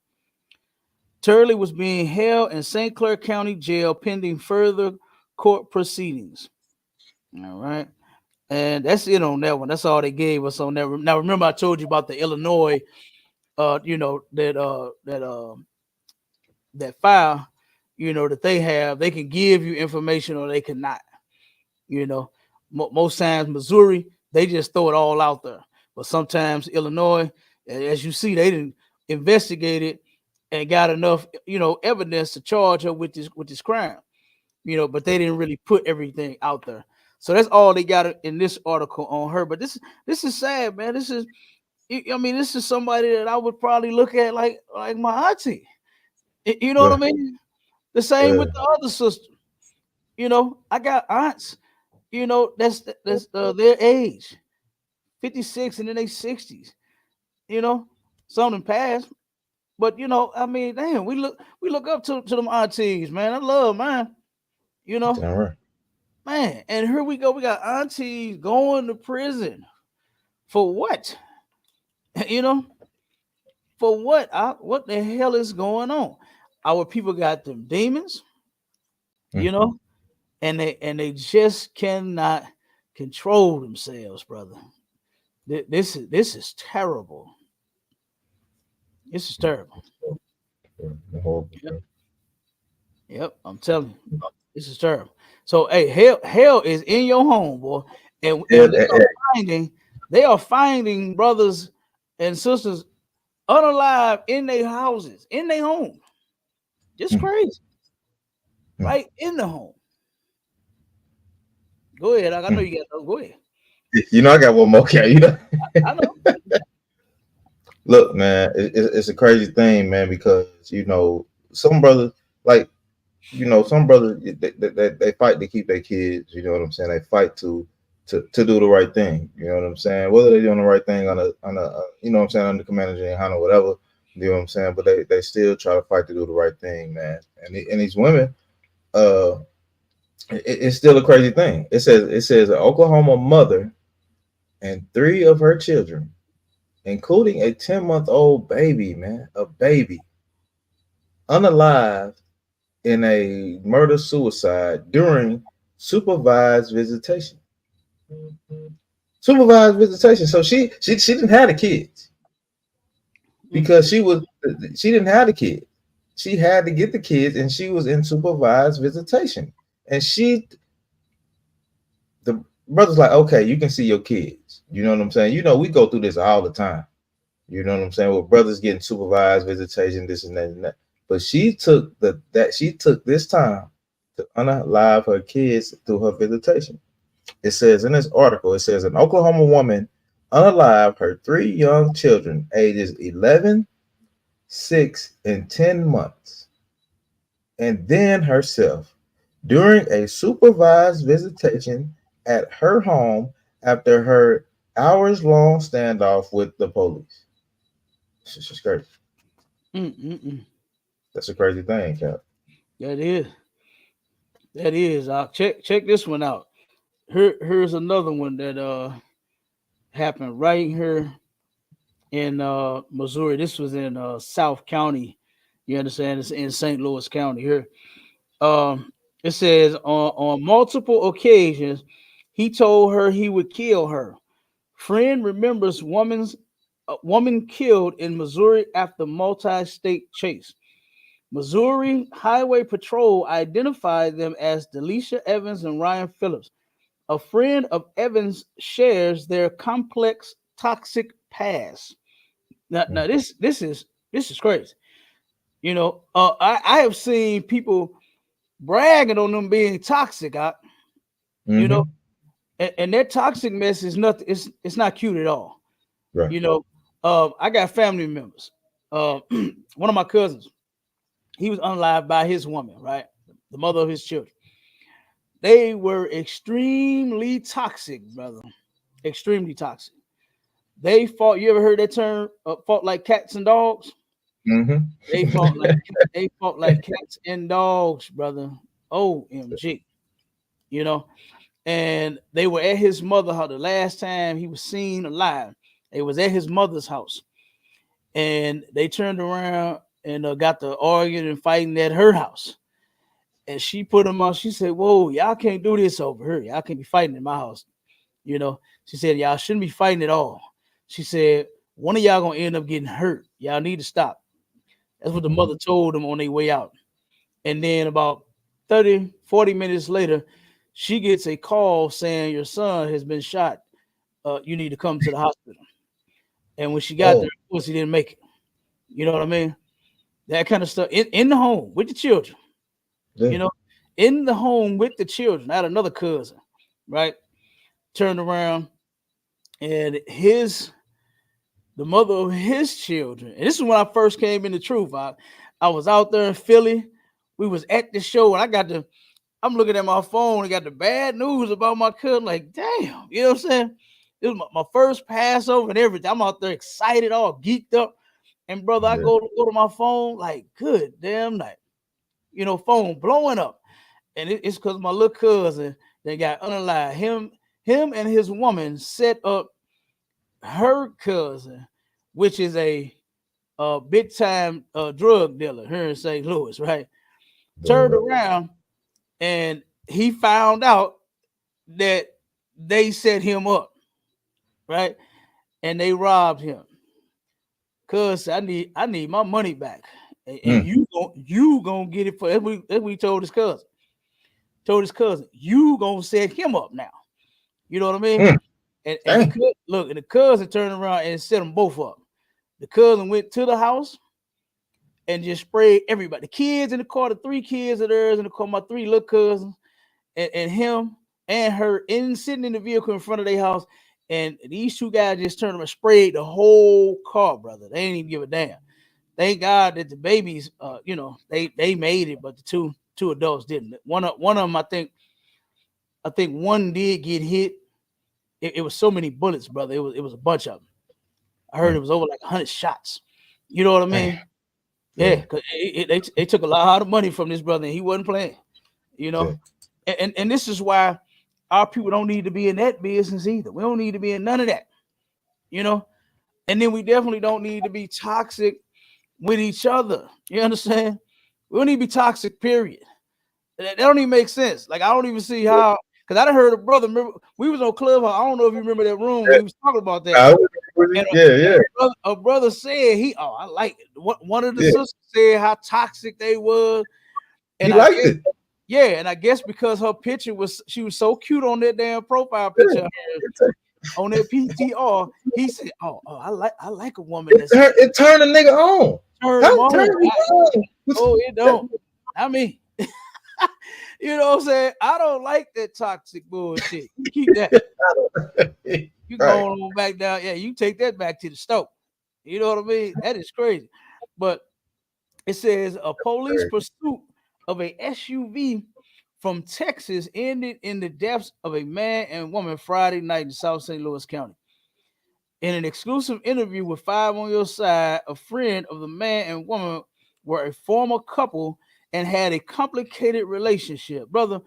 B: Turley was being held in St. Clair County Jail pending further court proceedings. All right. And that's it on that one. That's all they gave us on that. Now, remember, I told you about the Illinois, that file, that they have. They can give you information or they cannot. Most times Missouri, they just throw it all out there. But sometimes Illinois, as you see, they didn't investigate it and got enough, evidence to charge her with this crime. But they didn't really put everything out there. So that's all they got in this article on her. But this is sad, man. This is somebody that I would probably look at like my auntie. You know what I mean? The same with the other sister. I got aunts, that's their age, 56 and in their 60s. Something passed. But damn, we look up to them aunties, man. I love mine.
A: Right.
B: Man, and here we go. We got aunties going to prison for what? For what? What the hell is going on? Our people got them demons, and they just cannot control themselves, brother. This is terrible. This is terrible. Yep, I'm telling you, this is terrible. So, hey, hell is in your home, boy, and they are finding brothers and sisters unalive in their houses, in their home. Just crazy, right in the home. Go ahead, I know you got those. Go ahead.
A: I got one more.
B: I know.
A: Look, man, it's a crazy thing, man, because some brothers, like, some brothers they fight to keep their kids. You know what I'm saying? They fight to do the right thing. You know what I'm saying? Whether they're doing the right thing on a you know what I'm saying, under command of YAHANNA or whatever. You know what I'm saying? But they still try to fight to do the right thing, man. And these women, it's still a crazy thing. It says an Oklahoma mother and 3 of her children, including a 10-month-old baby, man, a baby, unalive in a murder-suicide during supervised visitation. Supervised visitation. So she didn't have the kids because she didn't have the kids. She had to get the kids, and she was in supervised visitation. And the brother's like, okay, you can see your kids. You know what I'm saying? We go through this all the time. You know what I'm saying? With brothers getting supervised visitation, this and that and that. But she took this time to unalive her kids through her visitation. It says in this article, an Oklahoma woman unalived her 3 young children, ages 11, 6, and 10 months, and then herself during a supervised visitation at her home after her hours-long standoff with the police. It's just crazy. That's a crazy thing, Cap.
B: That is. Check this one out. Here's another one that happened right here in Missouri. This was in South County. You understand? It's in St. Louis County here. It says on multiple occasions he told her he would kill her. Friend remembers woman killed in Missouri after multi-state chase. Missouri Highway Patrol identified them as Delisha Evans and Ryan Phillips. A friend of Evans shares their complex toxic past. Now this is crazy. I have seen people bragging on them being toxic, and their toxic mess is nothing. It's not cute at all.
A: Right.
B: You know, I got family members. One of my cousins, he was unalived by his woman, right? The mother of his children. They were extremely toxic, brother. Extremely toxic. They fought. You ever heard that term? Fought like cats and dogs.
A: Mm-hmm.
B: They fought like cats and dogs, brother. OMG. You know, and they were at his mother house the last time he was seen alive. It was at his mother's house, and they turned around and got to arguing and fighting at her house. And she put him on. She said, "Whoa, y'all can't do this over here. Y'all can't be fighting in my house." You know, she said, "Y'all shouldn't be fighting at all." She said, "One of y'all gonna end up getting hurt. Y'all need to stop." That's what the
A: Mm-hmm.
B: mother told them on their way out. And then about 30, 40 minutes later, she gets a call saying your son has been shot. You need to come to the hospital. And when she got there,
A: Oh,
B: of course, he didn't make it. You know what I mean? That kind of stuff in the home with the children,
A: yeah.
B: you know, in the home with the children. I had another cousin, right? Turned around and the mother of his children, and this is when I first came into truth. I was out there in Philly. We was at the show, and I'm looking at my phone and got the bad news about my cousin. Like, damn, you know what I'm saying? It was my first Passover and everything. I'm out there excited, all geeked up. And brother, I
A: Yeah.
B: go to my phone, like, good damn night. You know, phone blowing up. And it's because my little cousin that got unalive. Him and his woman set up her cousin, which is a big time drug dealer here in St. Louis, right? Turned
A: Right.
B: around and he found out that they set him up, right? And they robbed him. Cuz I need my money back. And
A: Mm.
B: you gonna get it for as we told his cousin. Told his cousin, you gonna set him up now. You know what I mean?
A: Mm.
B: And
A: Dang.
B: the cousin turned around and set them both up. The cousin went to the house and just sprayed everybody. The kids in the car, the three kids of theirs in the car, my three little cousins, and him and her sitting in the vehicle in front of their house. And these two guys just turned them and sprayed the whole car, brother. They ain't even give a damn. Thank God that the babies, they made it, but the two adults didn't. One of them, I think one did get hit. It was so many bullets, brother. It was a bunch of them. I heard
A: Mm.
B: it was over like 100 shots. You know what I
A: Dang.
B: mean? Yeah,
A: Yeah.
B: because they took a lot of money from this brother, and he wasn't playing. You know,
A: Yeah.
B: and this is why our people don't need to be in that business either. We don't need to be in none of that. You know, and then we definitely don't need to be toxic with each other. You understand? We don't need to be toxic. Period. That don't even make sense. Like I don't even see how. Because I done heard a brother. Remember, we was on Clubhouse. I don't know if you remember that room. We was talking about that.
A: I would-
B: And
A: yeah. Yeah.
B: a brother said I like it. One of the
A: Yeah.
B: sisters said how toxic they was,
A: He
B: and I
A: liked
B: guess
A: it.
B: yeah, and I guess because her picture she was so cute on that damn profile
A: Yeah.
B: picture on that PTR, he said, "Oh, I like a woman
A: It,
B: that's
A: it turned a nigga on.
B: turned him
A: How
B: on."
A: turn me on?
B: Oh, it don't. I mean, you know what I'm saying? I don't like that toxic bullshit. You keep that. You
A: Right.
B: go on back down. Yeah, you take that back to the stove. You know what I mean? That is crazy. But it says a police pursuit of a SUV from Texas ended in the deaths of a man and woman Friday night in South St. Louis County. In an exclusive interview with Five on Your Side, a friend of the man and woman were a former couple and had a complicated relationship. Brother,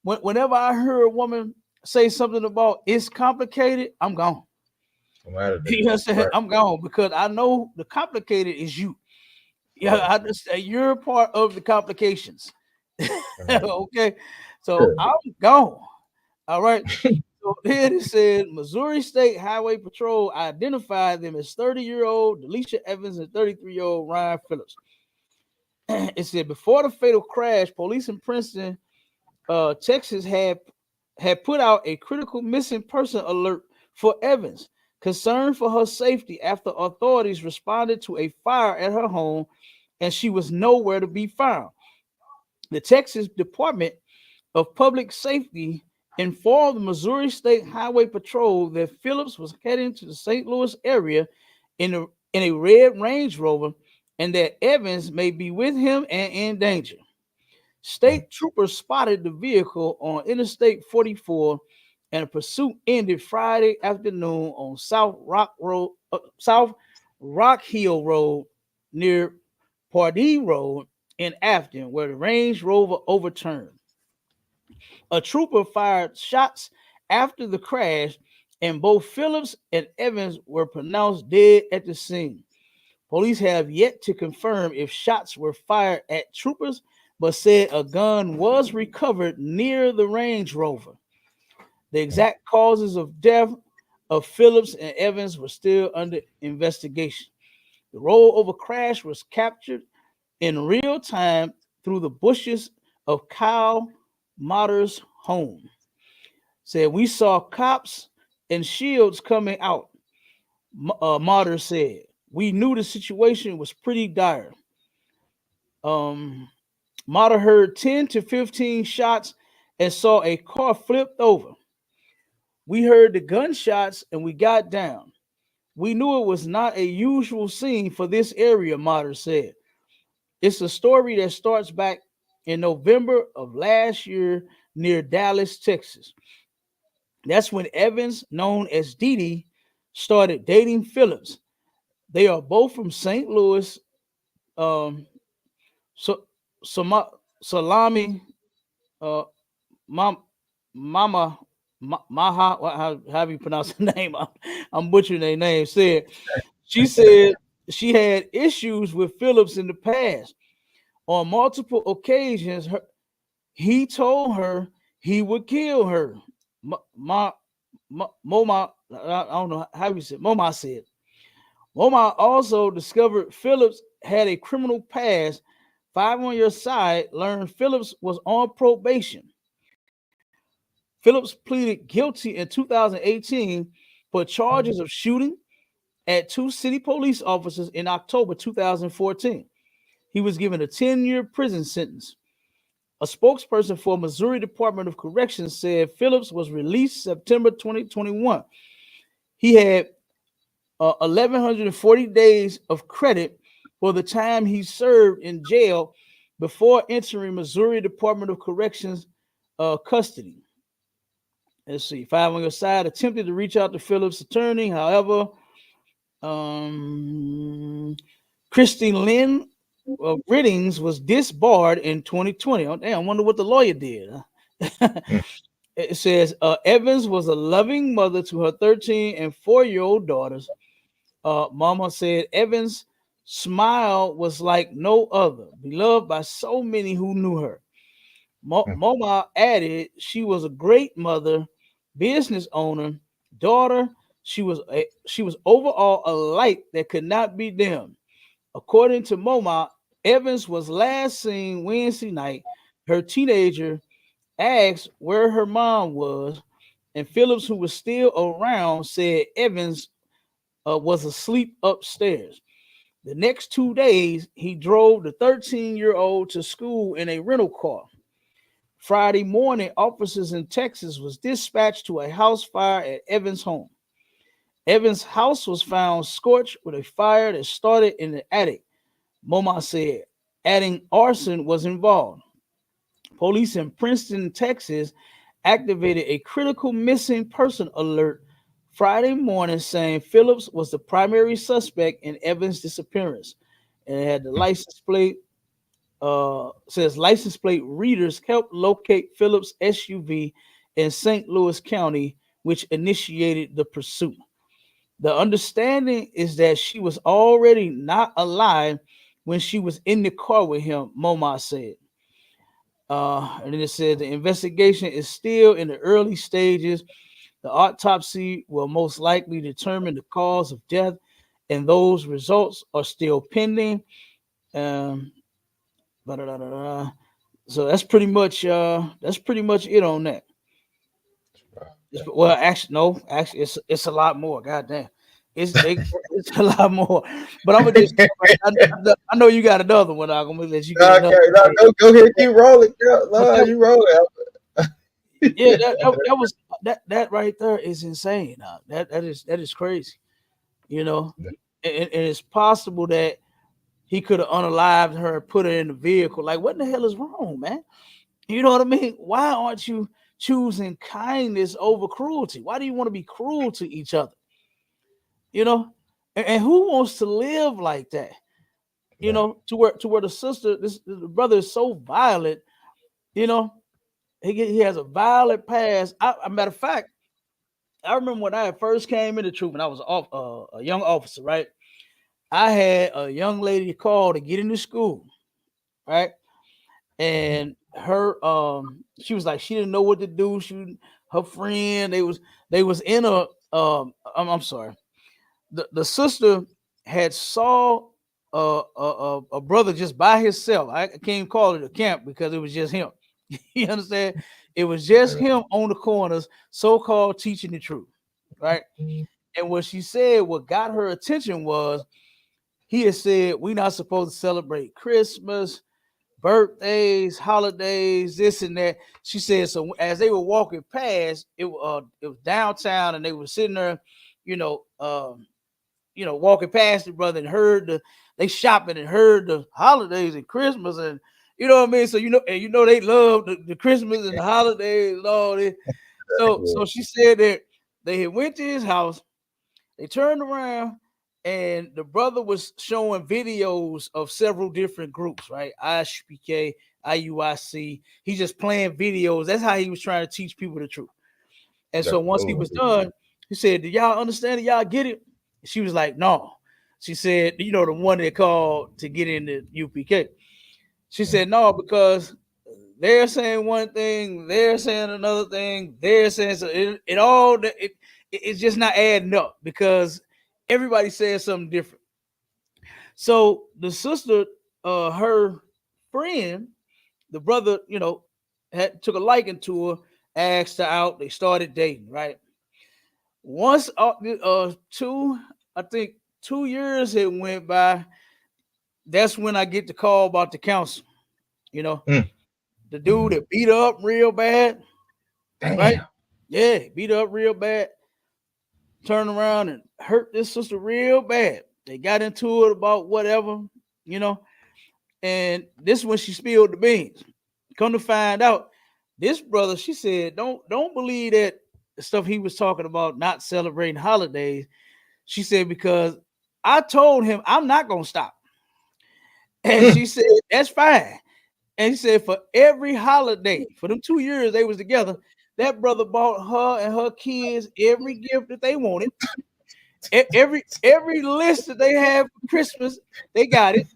B: whenever I hear a woman say something about it's complicated, I'm gone.
A: I'm out of there.
B: You know what I'm saying?
A: Right.
B: I'm gone because I know the complicated is you. Yeah,
A: Right.
B: I just say you're part of the complications.
A: Right.
B: Okay, so
A: Yeah.
B: I'm gone. All right. So here it said Missouri State Highway Patrol identified them as 30-year-old Delisha Evans and 33-year-old Ryan Phillips. It said before the fatal crash, police in Princeton, Texas had put out a critical missing person alert for Evans, concerned for her safety after authorities responded to a fire at her home and she was nowhere to be found. The Texas Department of Public Safety informed the Missouri State Highway Patrol that Phillips was heading to the St. Louis area in a red Range Rover and that Evans may be with him and in danger. State troopers spotted the vehicle on Interstate 44, and the pursuit ended Friday afternoon on South Rock Hill Road near Pardee Road in Afton, where the Range Rover overturned. A trooper fired shots after the crash, and both Phillips and Evans were pronounced dead at the scene. Police have yet to confirm if shots were fired at troopers, but said a gun was recovered near the Range Rover. The exact causes of death of Phillips and Evans were still under investigation. The rollover crash was captured in real time through the bushes of Kyle Motter's home. Said, we saw cops and shields coming out, Motter said. We knew the situation was pretty dire. Motter heard 10 to 15 shots and saw a car flipped over. We heard the gunshots and we got down. We knew it was not a usual scene for this area, Motter said. It's a story that starts back in November of last year near Dallas, Texas. That's when Evans, known as Dee Dee, started dating Phillips. They are both from St. Louis. Salami, Mama, Maha, how do you pronounce the name? I'm butchering their name. She said she had issues with Phillips in the past. On multiple occasions, he told her he would kill her. Moma, I don't know how you said. Moma said. Moma also discovered Phillips had a criminal past. Five on Your Side learned Phillips was on probation. Phillips pleaded guilty in 2018 for charges of shooting at two city police officers in October 2014. He was given a 10-year prison sentence. A spokesperson for Missouri Department of Corrections said Phillips was released September 2021. He had 1,140 days of credit for the time he served in jail before entering Missouri Department of Corrections custody. Let's see. Five on Your Side attempted to reach out to Phillips' attorney. However, Christine Lynn Riddings was disbarred in 2020. Oh, damn, I wonder what the lawyer did. It says Evans was a loving mother to her 13 and 4-year-old daughters. Mama said Evans' smile was like no other, beloved by so many who knew her. Mama added she was a great mother, business owner, daughter. She was overall a light that could not be dimmed. According to Moma, Evans was last seen Wednesday night. Her teenager asked where her mom was, and Phillips, who was still around, said Evans was asleep upstairs. The next 2 days, he drove the 13-year-old to school in a rental car. Friday morning, officers in Texas was dispatched to a house fire at Evans' home. Evans' house was found scorched with a fire that started in the attic. Moma said adding arson was involved. Police in Princeton, Texas, activated a critical missing person alert Friday morning, saying Phillips was the primary suspect in Evans' disappearance. And it had the license plate. Says license plate readers helped locate Phillips' SUV in St. Louis County, which initiated the pursuit. The understanding is that she was already not alive when she was in the car with him, Moma said. And then it said the investigation is still in the early stages. The autopsy will most likely determine the cause of death, and those results are still pending. So that's pretty much it on that. Well, actually, no. Actually, it's a lot more. God damn, it's a lot more. But I'm gonna just. I know you got another one. I'm gonna let you get another.
A: Okay, no, go ahead, keep rolling. You rolling.
B: Yeah, that was that right there is insane. That is crazy. You know, and it's possible that he could have unalived her, put her in the vehicle. Like, what in the hell is wrong, man? You know what I mean? Why aren't you choosing kindness over cruelty? Why do you want to be cruel to each other? You know, and who wants to live like that? You
A: Yeah,
B: know, to where the brother is so violent. You know, he has a violent past. A matter of fact, I remember when I first came into troop and I was a young officer, right? I had a young lady call to get into school, right? And her she was like she didn't know what to do. Her friend, they was in a I'm sorry. The sister had saw a brother just by himself. I can't even call it a camp because it was just him. You understand? It was just
A: yeah,
B: him on the corners, so-called teaching the truth, right? And what she said, what got her attention was he had said we're not supposed to celebrate Christmas, birthdays, holidays, this and that. She said so. As they were walking past, it was downtown, and they were sitting there, you know, walking past the brother and heard they shopping and heard the holidays and Christmas and you know what I mean. So and they love the Christmas and the holidays and all this. So she said that they had went to his house. They turned around and the brother was showing videos of several different groups, right? ISUPK, IUIC. He's just playing videos. That's how he was trying to teach people the truth. And
A: yeah.
B: so once he
A: Oh,
B: was done, he said, "Do y'all understand it? Y'all get it?" She was like, "No." She said, the one that called to get into UPK. She
A: yeah.
B: said, "No, because they're saying one thing, they're saying another thing, they're saying so it's just not adding up because everybody says something different." So the sister, her friend, the brother, had took a liking to her, asked her out. They started dating, right? Once I think 2 years had went by. That's when I get the call about the council. You know,
A: Mm,
B: the dude
A: mm.
B: that beat her up real bad, right?
A: Damn.
B: Yeah, beat her up real bad. Turned around and hurt this sister real bad. They got into it about whatever, you know. And this is when she spilled the beans. Come to find out, this brother, she said, don't believe that stuff he was talking about, not celebrating holidays. She said, because I told him I'm not gonna stop. And
A: Mm,
B: she said, that's fine. And he said, for every holiday, for them 2 years they was together, that brother bought her and her kids every gift that they wanted. Every list that they had for Christmas, they got it.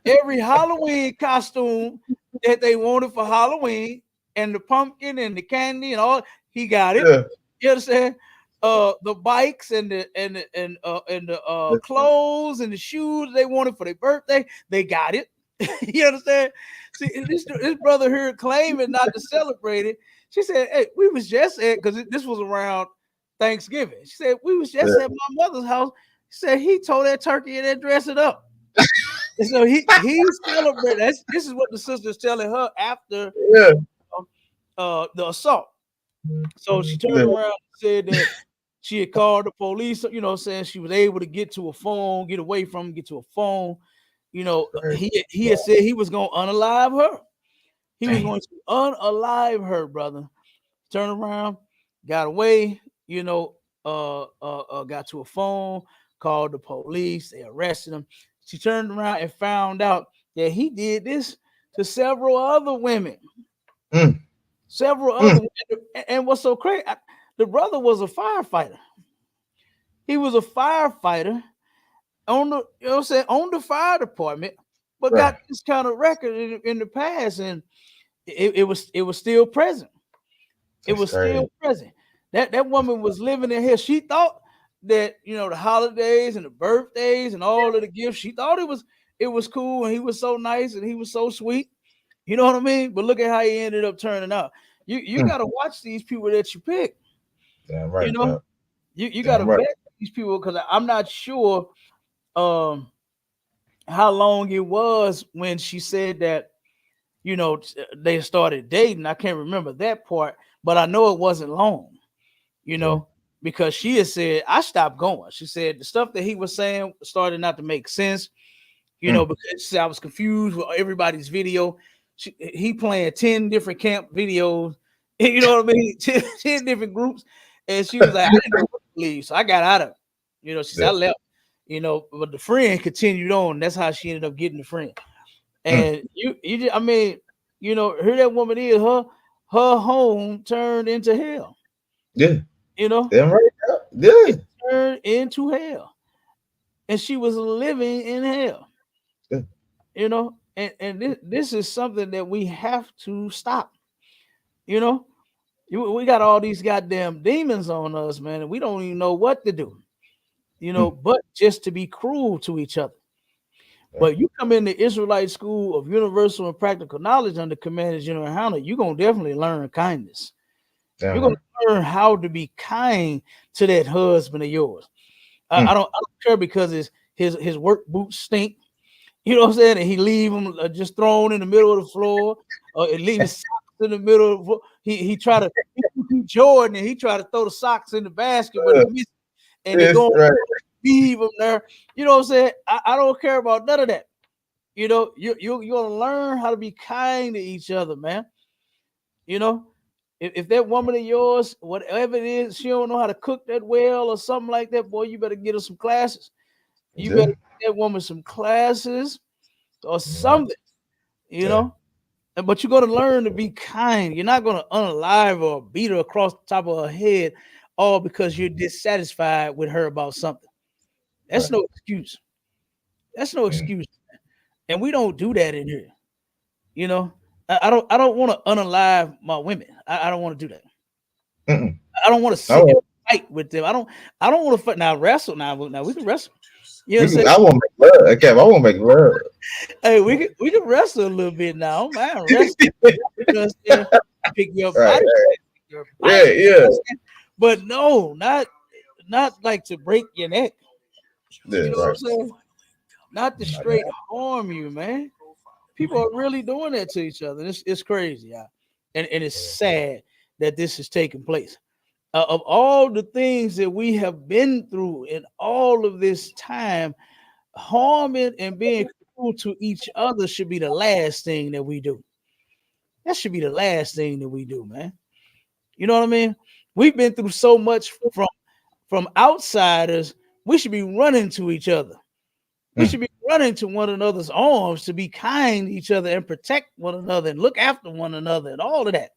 B: Every Halloween costume that they wanted for Halloween, and the pumpkin and the candy and all, he got it.
A: yeah.
B: You understand? The bikes and the clothes and the shoes they wanted for their birthday, they got it. You understand? See, this brother here claiming not to celebrate it. She said, "Hey, we was just at because this was around Thanksgiving." She said, "We was just at my mother's house." She said he told that turkey and that dress it up. And so he celebrated. This is what the sister's telling her after
A: Yeah.
B: the assault. So she turned
A: Yeah.
B: around and said that she had called the police, saying she was able to get to a phone, get away from him, get to a phone.
A: Crazy.
B: He had said he was going to unalive her. He was
A: Damn.
B: going to unalive her, brother. Turn around, got away, got to a phone, called the police, they arrested him. She turned around and found out that he did this to several other women.
A: Mm,
B: Several
A: mm.
B: other and what's so crazy, the brother was a firefighter. He was a firefighter on the I'm saying on the fire department, but got
A: Right.
B: this kind of record in the past, and it was still present. It
A: That's
B: was still
A: crazy.
B: present. That woman was living in here. She thought that the holidays and the birthdays and all of the gifts. She thought it was cool, and he was so nice and he was so sweet. You know what I mean? But look at how he ended up turning out. You
A: Mm.
B: got to watch these people that you pick.
A: Damn
B: You
A: right,
B: know,
A: Doc.
B: you got to
A: Damn right.
B: vet these people because I'm not sure um how long it was when she said that they started dating. I can't remember that part, but I know it wasn't long, you
A: Yeah.
B: know, because she had said I stopped going. She said the stuff that he was saying started not to make sense, you know, because she said I was confused with everybody's video. He playing 10 different camp videos, you know what I mean? 10 different groups. And she was like, I didn't know what to believe. So I got out of it. You know, she said I left, you know, but the friend continued on. That's how she ended up getting the friend. And I mean, you know, here that woman is, her home turned into hell.
A: Yeah.
B: You know,
A: Damn right. Yeah.
B: it turned into hell, and she was living in hell.
A: Yeah.
B: You know, and this is something that we have to stop. You know, we got all these goddamn demons on us, man, and we don't even know what to do. You know, but just to be cruel to each other. But you come in the Israelite school of universal and practical knowledge under Commander General YAHANNA, you're gonna definitely learn kindness.
A: Damn
B: You're
A: right.
B: gonna learn how to be kind to that husband of yours. I don't care because his work boots stink. You know what I'm saying? And he leave them just thrown in the middle of the floor, or leave his socks in the middle of the floor. He try to he Jordan and he try to throw the socks in the basket, but he missed it, and they
A: Yes,
B: go
A: right.
B: leave them there. You know what I'm saying? I don't care about none of that. You know, you're gonna learn how to be kind to each other, man. You know, if that woman of yours, whatever it is, she don't know how to cook that well or something like that, boy, you better get her some classes. You
A: Yeah.
B: better get that woman some classes or
A: Yeah.
B: something, you know. But you're gonna learn to be kind. You're not gonna unalive or beat her across the top of her head, all because you're dissatisfied with her about something. That's
A: Right.
B: no excuse. That's no excuse. And we don't do that in here. You know, I don't want to unalive my women. I don't want to do that.
A: Mm-mm.
B: I don't want to sit and
A: No,
B: fight with them. I don't want to fight now. Wrestle now we can wrestle. You know what I'm saying?
A: I won't make love. Okay, I won't make love.
B: Hey, we can wrestle a little bit now. I don't mind wrestling. You know what I'm saying? Pick your
A: Right.
B: body, your
A: Yeah.
B: bite. You know
A: Yeah.
B: what I'm saying? But no, not like to break your neck.
A: Yeah.
B: You know what
A: Right.
B: I'm saying? Not to
A: Not that.
B: straight harm you, man. People are really doing that to each other. It's crazy, yeah. And it's sad that this is taking place. Of all the things that we have been through in all of this time, harming and being cruel to each other should be the last thing that we do. That should be the last thing that we do, man. You know what I mean? We've been through so much from outsiders. We should be running to each other. We should be running to one another's arms to be kind to each other and protect one another and look after one another and all of that.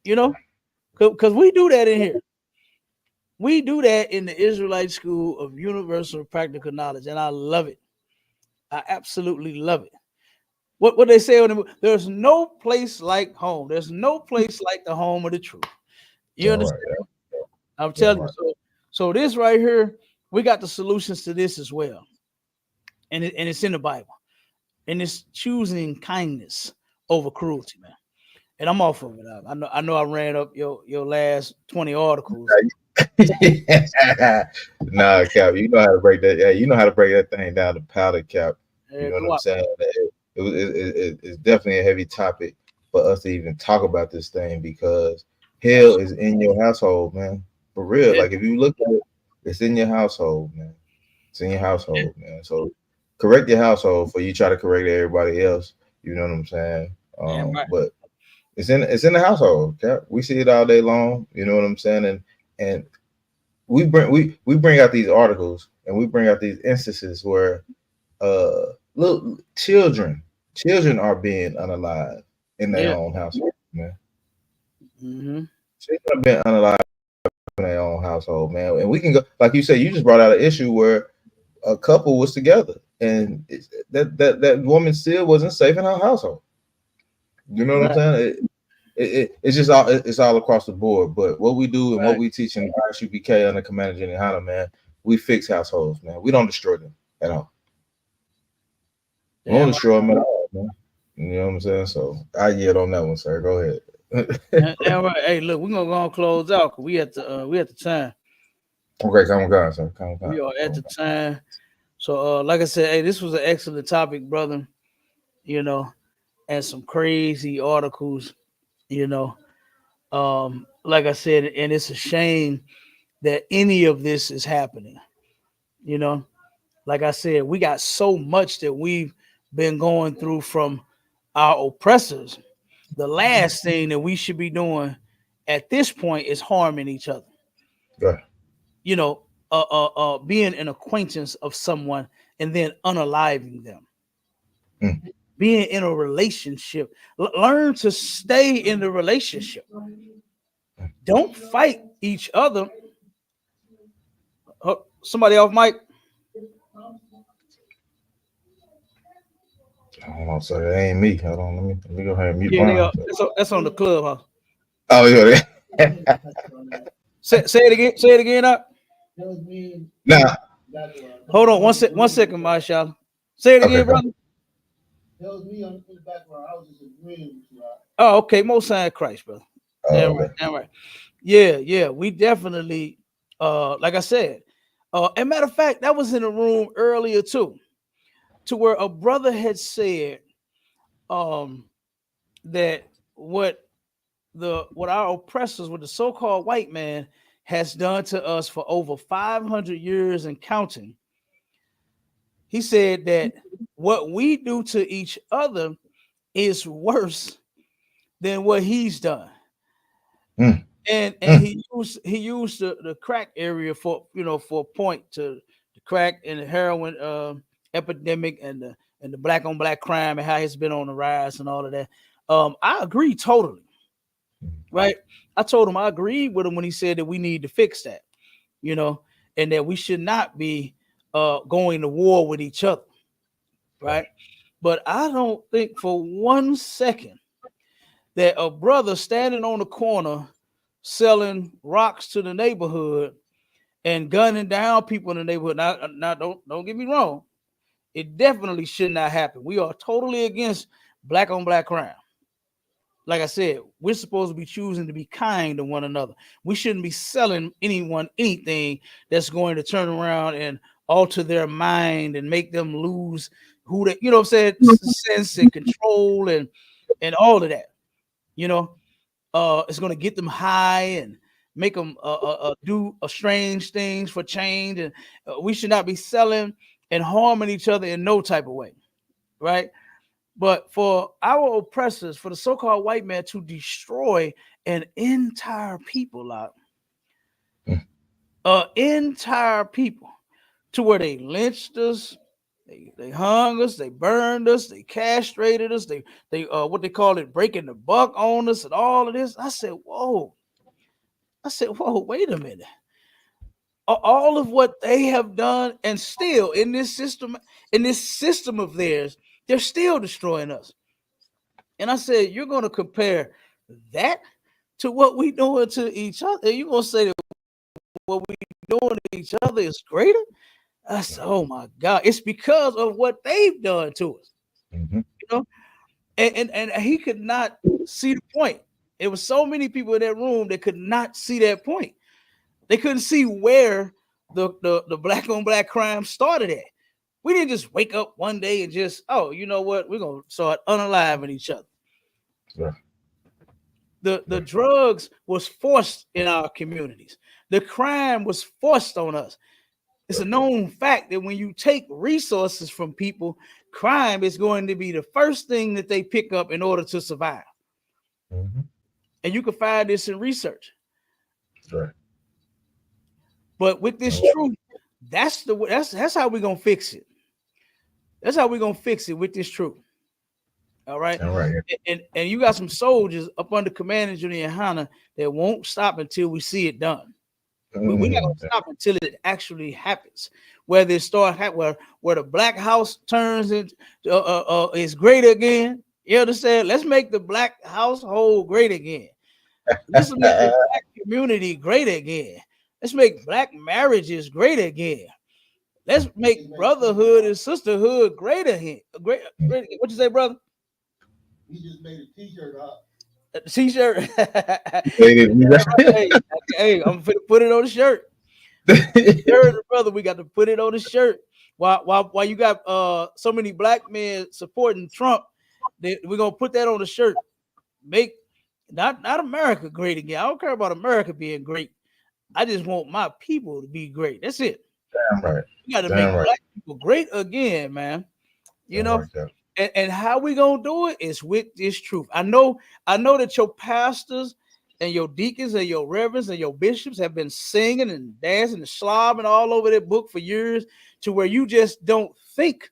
B: You know, because we do that in here. We do that in the Israelite School of Universal Practical Knowledge, and I love it. I absolutely love it. What they say on the there's no place like home. There's no place like the home of the truth. You
A: Damn
B: understand?
A: right.
B: I'm
A: Damn
B: telling you.
A: right.
B: So this right here, we got the solutions to this as well, and it's in the Bible, and it's choosing kindness over cruelty, man. And I'm off of it. I know I ran up your last 20 articles.
A: Nah, Cap. You know how to break that. Yeah, you know how to break that thing down to powder, Cap. You know what
B: Go
A: I'm
B: out.
A: saying? It's definitely a heavy topic for us to even talk about this thing because hell is in your household, man. For real.
B: Yeah,
A: Like if you look at it, it's in your household, man. It's in your household, man. So correct your household before you try to correct everybody else. You know what I'm saying?
B: damn right.
A: But it's in the household. Cap. We see it all day long. You know what I'm saying? And we bring out these articles and we bring out these instances where little children are being unalive in their
B: Yeah.
A: own household, man.
B: Mm-hmm.
A: Children are being unalive in their own household, man. And we can go like you said. You just brought out an issue where a couple was together and that woman still wasn't safe in her household. You know what I'm
B: Right.
A: saying? It's just all across the board. But what we do and what
B: Right.
A: we teach in ISUPK under Commander Jenny Hanna, man, we fix households, man. We don't destroy them at all. We don't
B: Damn
A: destroy them at all, man. You know what I'm saying? So I yield on that one, sir. Go ahead.
B: right. Damn right. Hey, look, we're gonna go and close out because we at the time.
A: Okay, come on, God, sir. Come
B: We
A: on,
B: are
A: come
B: at the
A: on.
B: time. So like I said, hey, this was an excellent topic, brother. You know, and some crazy articles, you know. like I said, and it's a shame that any of this is happening. You know, like I said, we got so much that we've been going through from our oppressors. The last thing that we should be doing at this point is harming each other.
A: Yeah.
B: You know, being an acquaintance of someone and then unaliving them.
A: Mm.
B: Being in a relationship, learn to stay in the relationship. Don't fight each other. Somebody off mic.
A: I don't know, so that ain't me. Hold on, let me go ahead and mute
B: Yeah, they
A: mine.
B: are. That's on the clubhouse.
A: Oh yeah.
B: Say it again. Say it again. Up.
A: Now,
B: Hold on. 1 second, Marshall. Say it
A: okay,
B: again,
A: go.
B: brother. Oh, okay. Most High Christ, brother.
A: Oh,
B: Damn right.
A: okay.
B: Damn right. Yeah. We definitely, like I said, and matter of fact, that was in a room earlier too, to where a brother had said, that what our oppressors, what the so-called white man has done to us for over 500 years and counting. He said that what we do to each other is worse than what he's done.
A: Mm,
B: And
A: mm.
B: he used the crack area for for a point to the crack and the heroin epidemic and the black on black crime and how it's been on the rise and all of that. I agree totally. Right. I told him I agreed with him when he said that we need to fix that, and that we should not be going to war with each other. Right. But I don't think for 1 second that a brother standing on the corner selling rocks to the neighborhood and gunning down people in the neighborhood. Now don't get me wrong. It definitely should not happen. We are totally against black on black crime. Like I said, we're supposed to be choosing to be kind to one another. We shouldn't be selling anyone anything that's going to turn around and alter their mind and make them lose who they, what I'm saying, sense and control and all of that. You know, it's going to get them high and make them do strange things for change. And we should not be selling and harming each other in no type of way, right? But for our oppressors, for the so-called white man to destroy an entire people out, entire people, to where they lynched us, they hung us, they burned us, they castrated us, they what they call it, breaking the buck on us, and all of this. I said, whoa. Wait a minute. All of what they have done, and still in this system of theirs, they're still destroying us. And I said, you're going to compare that to what we doing to each other? You're going to say that what we doing to each other is greater? I said, oh my God, it's because of what they've done to us.
A: Mm-hmm.
B: You know, and he could not see the point. It was so many people in that room that could not see that point. They couldn't see where the black on black crime started at. We didn't just wake up one day and just, oh, you know what? We're gonna start unaliving each other.
A: Yeah.
B: The drugs was forced in our communities. The crime was forced on us. It's a known fact that when you take resources from people, crime is going to be the first thing that they pick up in order to survive.
A: Mm-hmm.
B: And you can find this in research.
A: Right.
B: But with this truth, that's how we're gonna fix it. That's how we're gonna fix it with this truth. All right.
A: All right.
B: And you got some soldiers up under command of YAHANNA that won't stop until we see it done. We're not gonna stop until it actually happens. Whether it start where the black house turns into is great again. You understand? Let's make the black household great again. Let's make the black community great again. Let's make black marriages great again. Let's make brotherhood and sisterhood great again. Great. What you say, brother?
C: He just made a t-shirt up.
B: A t-shirt.
A: Hey,
B: hey, I'm gonna put it on the shirt. Brother, we got to put it on the shirt. While you got so many black men supporting Trump, we're gonna put that on the shirt. Make Not America great again. I don't care about America being great. I just want my people to be great. That's it.
A: Damn right.
B: We got to
A: Damn
B: make
A: right.
B: black people great again, man. You
A: Damn
B: know,
A: right, Cap.
B: and how we gonna do it is with this truth. I know that your pastors and your deacons and your reverends and your bishops have been singing and dancing and slobbing all over that book for years, to where you just don't think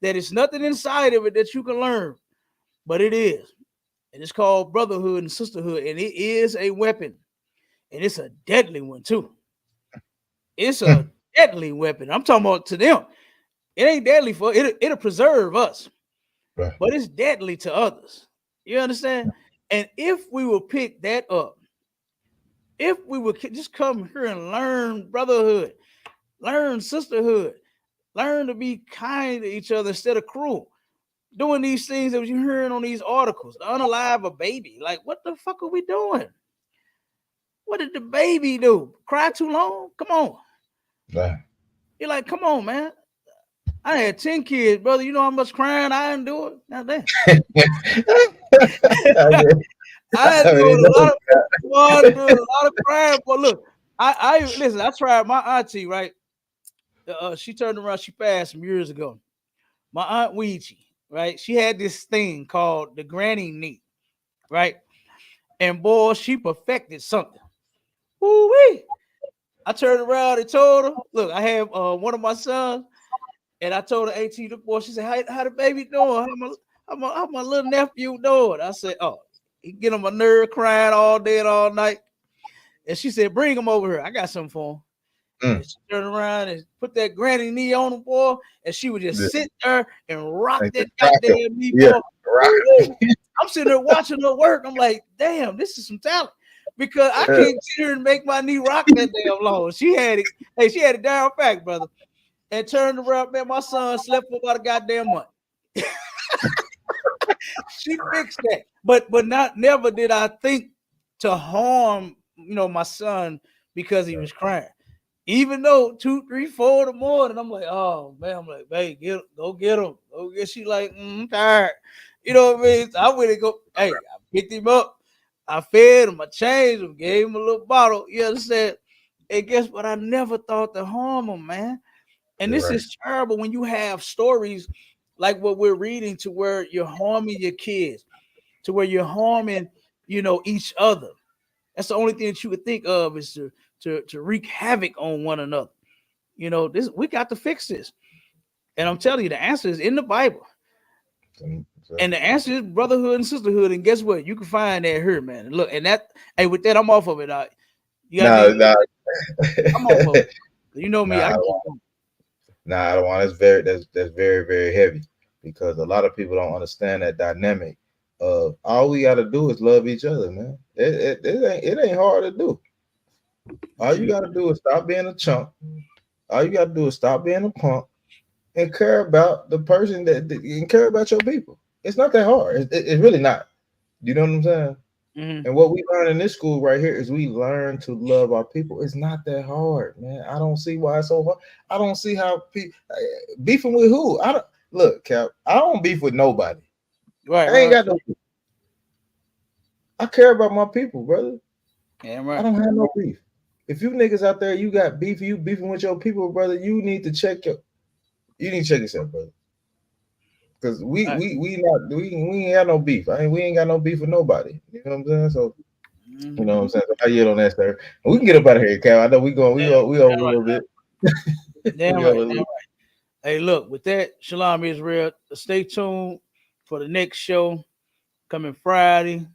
B: that it's nothing inside of it that you can learn, but it is. And it's called brotherhood and sisterhood, and it is a weapon, and it's a deadly one too. It's a deadly weapon. I'm talking about to them. It ain't deadly for it. It'll preserve us,
A: Right.
B: but it's deadly to others. You understand? And if we will pick that up, if we would just come here and learn brotherhood, learn sisterhood, learn to be kind to each other instead of cruel, doing these things that you're hearing on these articles, to unalive a baby. Like, what the fuck are we doing? What did the baby do? Cry too long? Come on.
A: Right.
B: You're like, come on, man. I had 10 kids, brother. You know how much crying I endured? Now damn.
A: I
B: I
A: already
B: endured
A: know.
B: a lot of well, I endured a lot of crying. But look, I listen, I tried my auntie, right? She turned around, she passed some years ago. My aunt Ouija, right? She had this thing called the granny knee, right? And boy, she perfected something. Woo-wee. I turned around and told her, look, I have one of my sons, and I told her, 18, the boy, she said, how the baby doing? How my little nephew doing? I said, oh, he get on my nerve crying all day and all night. And she said, bring him over here. I got something for him. And she turned around and put that granny knee on him, boy, and she would just sit there and rock
A: Like
B: that
A: the rocker.
B: goddamn knee,
A: Yeah,
B: boy.
A: rocker.
B: I'm sitting there watching her work. I'm like, damn, this is some talent. Because I can't sit here and make my knee rock that damn long. She had it. Hey, she had it down fact, brother. And turned around, man. My son slept for about a goddamn month. She fixed that. But not never did I think to harm, my son because he was crying. Even though 2, 3, 4 in the morning, I'm like, oh man, I'm like, babe, go get him. Go get. She like, I'm tired. You know what I mean? So I went and go, hey, I picked him up, I fed him, I changed him, gave him a little bottle. You understand? And guess what? I never thought to harm him, man. And
A: You're
B: this
A: right.
B: is terrible when you have stories like what we're reading, to where you're harming your kids, to where you're harming, each other. That's the only thing that you could think of, is to wreak havoc on one another. This, we got to fix this. And I'm telling you, the answer is in the Bible.
A: So,
B: And the answer is brotherhood and sisterhood. And guess what? You can find that here, man. And look, and that, hey, with that, I'm off of it. You got
A: no,
B: anything?
A: no.
B: I'm off of it. You know me.
A: Nah,
B: I
A: I
B: keep
A: don't want.
B: going.
A: Nah, I don't want. That's very very heavy, because a lot of people don't understand that dynamic of all we got to do is love each other, man. It ain't hard to do. All you got to do is stop being a chump. All you got to do is stop being a punk and care about the person and care about your people. It's not that hard. It's really not. You know what I'm saying?
B: Mhm.
A: And what we learn in this school right here is we learn to love our people. It's not that hard, man. I don't see why it's so hard. I don't see how beefing with who. I don't look, Cap. I don't beef with nobody.
B: Right,
A: I ain't
B: right.
A: got no. I care about my people, brother.
B: Yeah,
A: I
B: right.
A: don't have no beef. If you niggas out there, you got beef, you beefing with your people, brother. You need to check yourself, brother. Because we
B: Right.
A: we we not we ain't got no beef. We ain't got no beef with nobody. You know what I'm saying? So you know what I'm
B: Mhm.
A: saying. So I yield on that, sir. And we can get up out of here, Cal. I know
B: Damn,
A: we over a
B: damn right.
A: little bit.
B: Damn
A: We
B: right.
A: over a
B: Damn
A: little.
B: right. Hey, look, with that, Shalom Israel. Stay tuned for the next show coming Friday,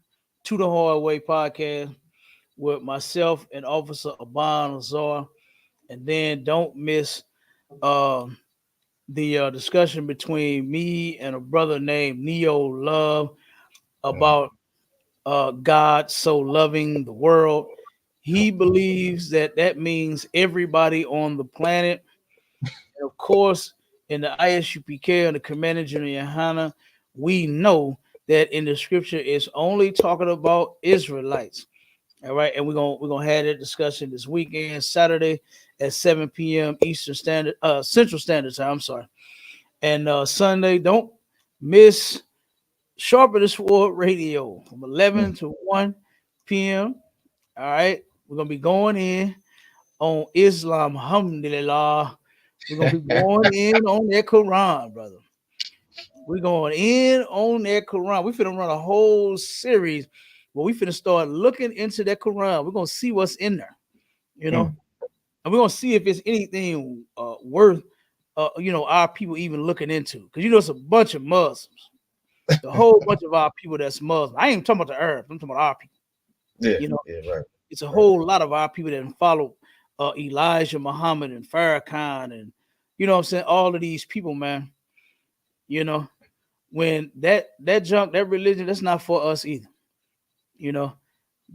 B: To the Hard Way podcast with myself and Officer Aban Azar. And then don't miss um, the discussion between me and a brother named Neo Love about God so loving the world. He believes that that means everybody on the planet. And of course, in the ISUPK and the Commanding General YAHANNA, we know that in the scripture it's only talking about Israelites. All right, and we're gonna have that discussion this weekend, Saturday at 7 p.m. Eastern Standard, Central Standard Time. I'm sorry, and Sunday, don't miss Sharper the Sword Radio from 11 to 1. p.m. All right, we're gonna be going in on Islam. Alhamdulillah. We're gonna be going in on that Quran, brother. We're going in on that Quran. We finna run a whole series where we finna start looking into that Quran. We're gonna see what's in there, you know, and we're gonna see if it's anything worth, our people even looking into. Because it's a bunch of Muslims, the whole bunch of our people that's Muslim. I ain't talking about the Arabs. I'm talking about our people.
A: Yeah, right.
B: It's a whole lot of our people that follow Elijah Muhammad and Farrakhan and what I'm saying, all of these people, man. When that junk, that religion, that's not for us either.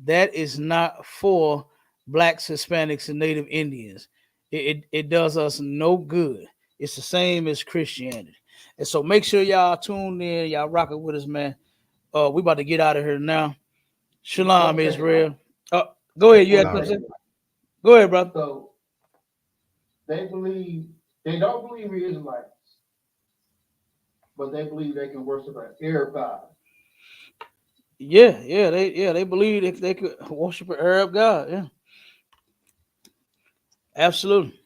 B: That is not for blacks, Hispanics, and Native Indians. It does us no good. It's the same as Christianity. And so make sure y'all tune in, y'all rocking with us, man. We about to get out of here now. Shalom, Israel. Go ahead. You had something? Go ahead, brother.
C: So they don't believe we're Israelites, but they believe they can worship an Arab god.
B: Yeah, they believe if they could worship an Arab god. Yeah, absolutely.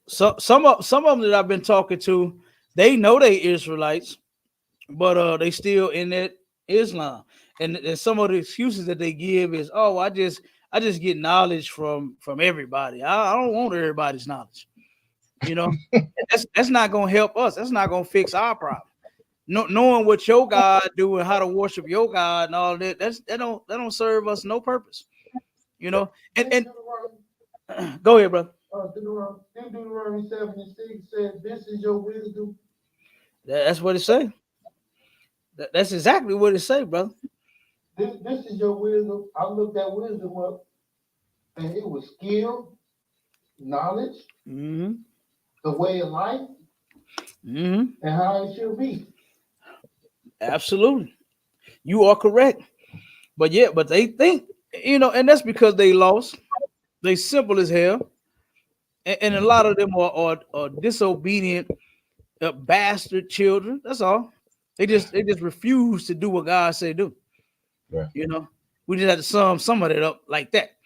B: So some of them that I've been talking to, they know they Israelites, but they still in that Islam. And some of the excuses that they give is, oh, I just get knowledge from everybody. I don't want everybody's knowledge. That's not gonna help us. That's not gonna fix our problem. Knowing what your God do and how to worship your God and all that, that don't serve us no purpose. And go ahead, brother.
C: Deuteronomy 7:6 said, "This is your wisdom."
B: That's what it say. That's exactly what it say, brother.
C: This is your wisdom. I looked that wisdom up, and it was skill, knowledge, the way of life, and how it should be.
B: Absolutely, you are correct. But they think, and that's because they lost. They simple as hell, and a lot of them are disobedient, bastard children. That's all. They just refuse to do what God say do.
A: Right.
B: We just had to sum some of it up like that.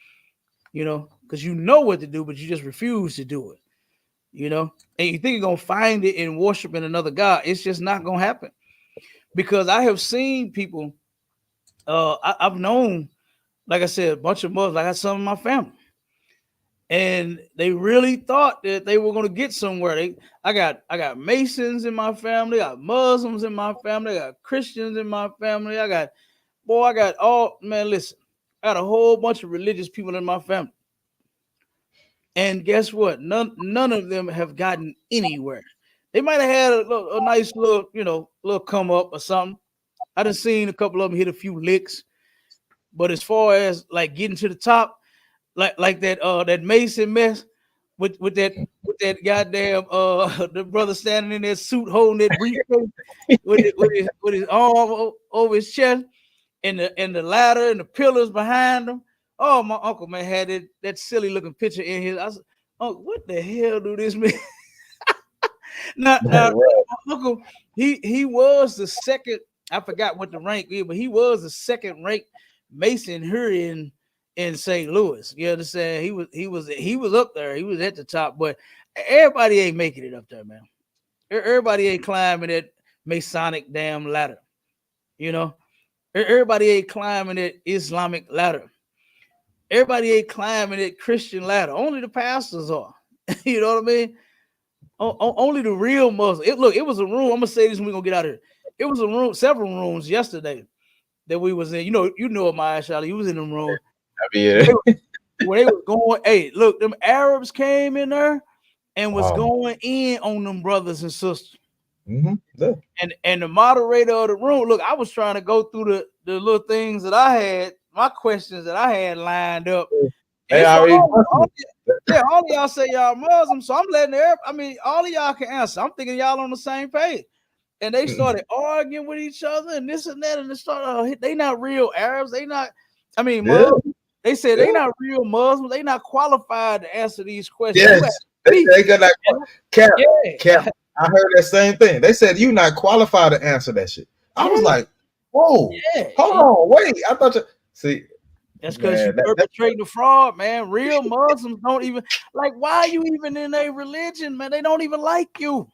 B: Because you know what to do, but you just refuse to do it. And you think you're gonna find it in worshiping another God. It's just not gonna happen. Because I have seen people. I've known, like I said, a bunch of Muslims. I got some in my family. And they really thought that they were going to get somewhere. I got Masons in my family, I got Muslims in my family, I got Christians in my family. I got all, man, listen, I got a whole bunch of religious people in my family. And guess what? None of them have gotten anywhere. They might have had a nice little, little come up or something. I done seen a couple of them hit a few licks. But as far as like getting to the top, like that Mason mess with that goddamn the brother standing in that suit holding that briefcase with his arm over his chest and the ladder and the pillars behind him. Oh, my uncle, man, had that silly looking picture in his. I said, oh, what the hell do this mean? now my uncle, he was the second. I forgot what the rank is, but he was the second ranked Mason here in St. Louis. You understand? He was up there. He was at the top, but everybody ain't making it up there, man. Everybody ain't climbing that Masonic damn ladder. Everybody ain't climbing that Islamic ladder. Everybody ain't climbing that Christian ladder. Only the pastors are. You know what I mean? Only the real Muslims. It was a room. I'm gonna say this when we're gonna get out of here. It was a room, several rooms yesterday that we was in. You know my Charlie. You was in the room.
A: Yeah.
B: When they was going, hey, look, them Arabs came in there and was going in on them brothers and sisters.
A: Yeah.
B: And the moderator of the room, look, I was trying to go through the little things that I had, my questions that I had lined up.
A: Hey,
B: all of y'all say y'all Muslim, so I'm letting all of y'all can answer. I'm thinking y'all on the same page. And they started arguing with each other and this and that, and they not real Arabs. They not, Muslims. They said they not real Muslims. They not qualified to answer these questions.
A: Yes, they got that cap. I heard that same thing. They said you not qualified to answer that shit. I was like, whoa, hold on, wait. I thought See,
B: that's because you perpetrating the fraud, man. Real Muslims don't even like. Why are you even in a religion, man? They don't even like you.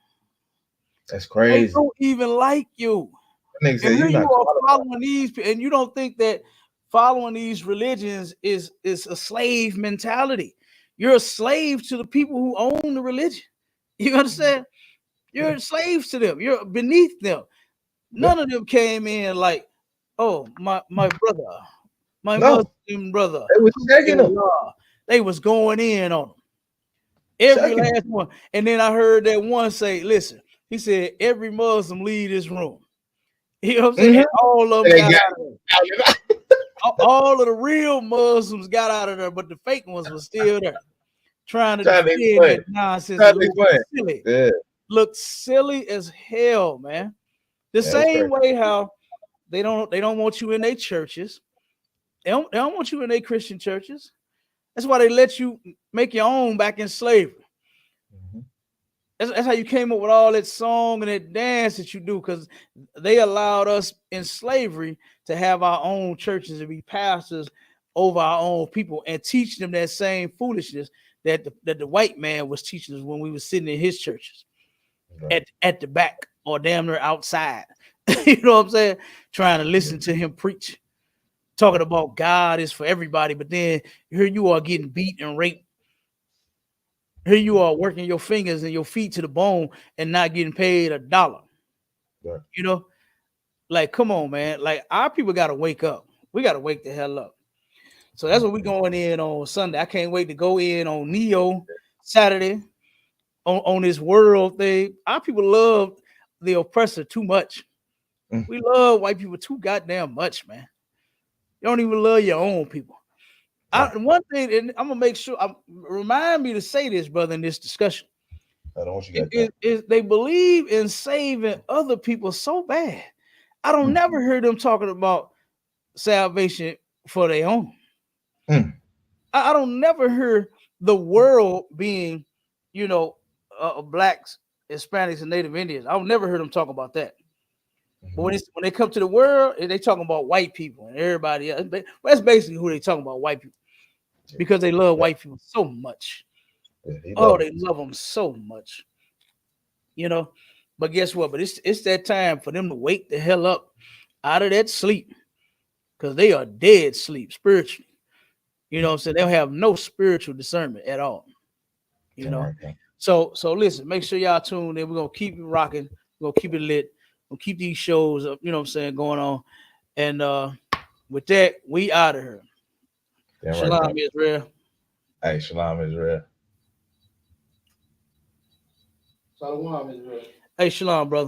A: That's crazy.
B: They don't even like you. And here you are following these, and you don't think that following these religions is a slave mentality. You're a slave to the people who own the religion. You understand? You're a slave to them. You're beneath them. None of them came in like, oh, my brother, my Muslim brother.
A: They was checking them.
B: They was going in on them. Every last one. And then I heard that one say, listen, he said, every Muslim leave this room. You know what I'm saying? Mm-hmm. All of them got out of there. All of the real Muslims got out of there, but the fake ones were still there. Trying to defend that nonsense. Silly. Yeah. Look silly as hell, man. The same way how they don't want you in their churches. They don't want you in their Christian churches. That's why they let you make your own back in slavery. Mm-hmm. That's how you came up with all that song and that dance that you do, because they allowed us in slavery to have our own churches and be pastors over our own people and teach them that same foolishness that the white man was teaching us when we were sitting in his churches, right, at the back or damn near outside. You know what I'm saying? Trying to listen to him preach, talking about God is for everybody, but then here you are getting beat and raped. Here you are working your fingers and your feet to the bone and not getting paid $1. Right. You know, like, come on, man. Like, our people got to wake up. We got to wake the hell up. So that's what we're going in on Sunday. I can't wait to go in on Neo Saturday on this world thing. Our people love the oppressor too much. We love white people too goddamn much, man. You don't even love your own people. One thing, and I'm gonna make sure, remind me to say this, brother, in this discussion.
A: I don't want you
B: is they believe in saving other people so bad. I don't never hear them talking about salvation for their own. I don't never hear the world being, you know, blacks, Hispanics, and Native Indians. I've never heard them talk about that. But when they come to the world, they talking about white people and everybody else. That's basically who they talking about, white people, because they love white people so much. They love them so much, you know. But guess what? But it's that time for them to wake the hell up out of that sleep, because they are dead sleep spiritually. You know what I'm saying? They'll have no spiritual discernment at all. You know. Right. So listen, make sure y'all tune in. We're gonna keep it rocking. We're gonna keep it lit. We'll keep these shows up, you know what I'm saying, going on. And with that, we out of here. Damn shalom, right, Israel.
A: Hey, shalom, Israel.
C: Shalom, Israel.
B: Hey, shalom, brother.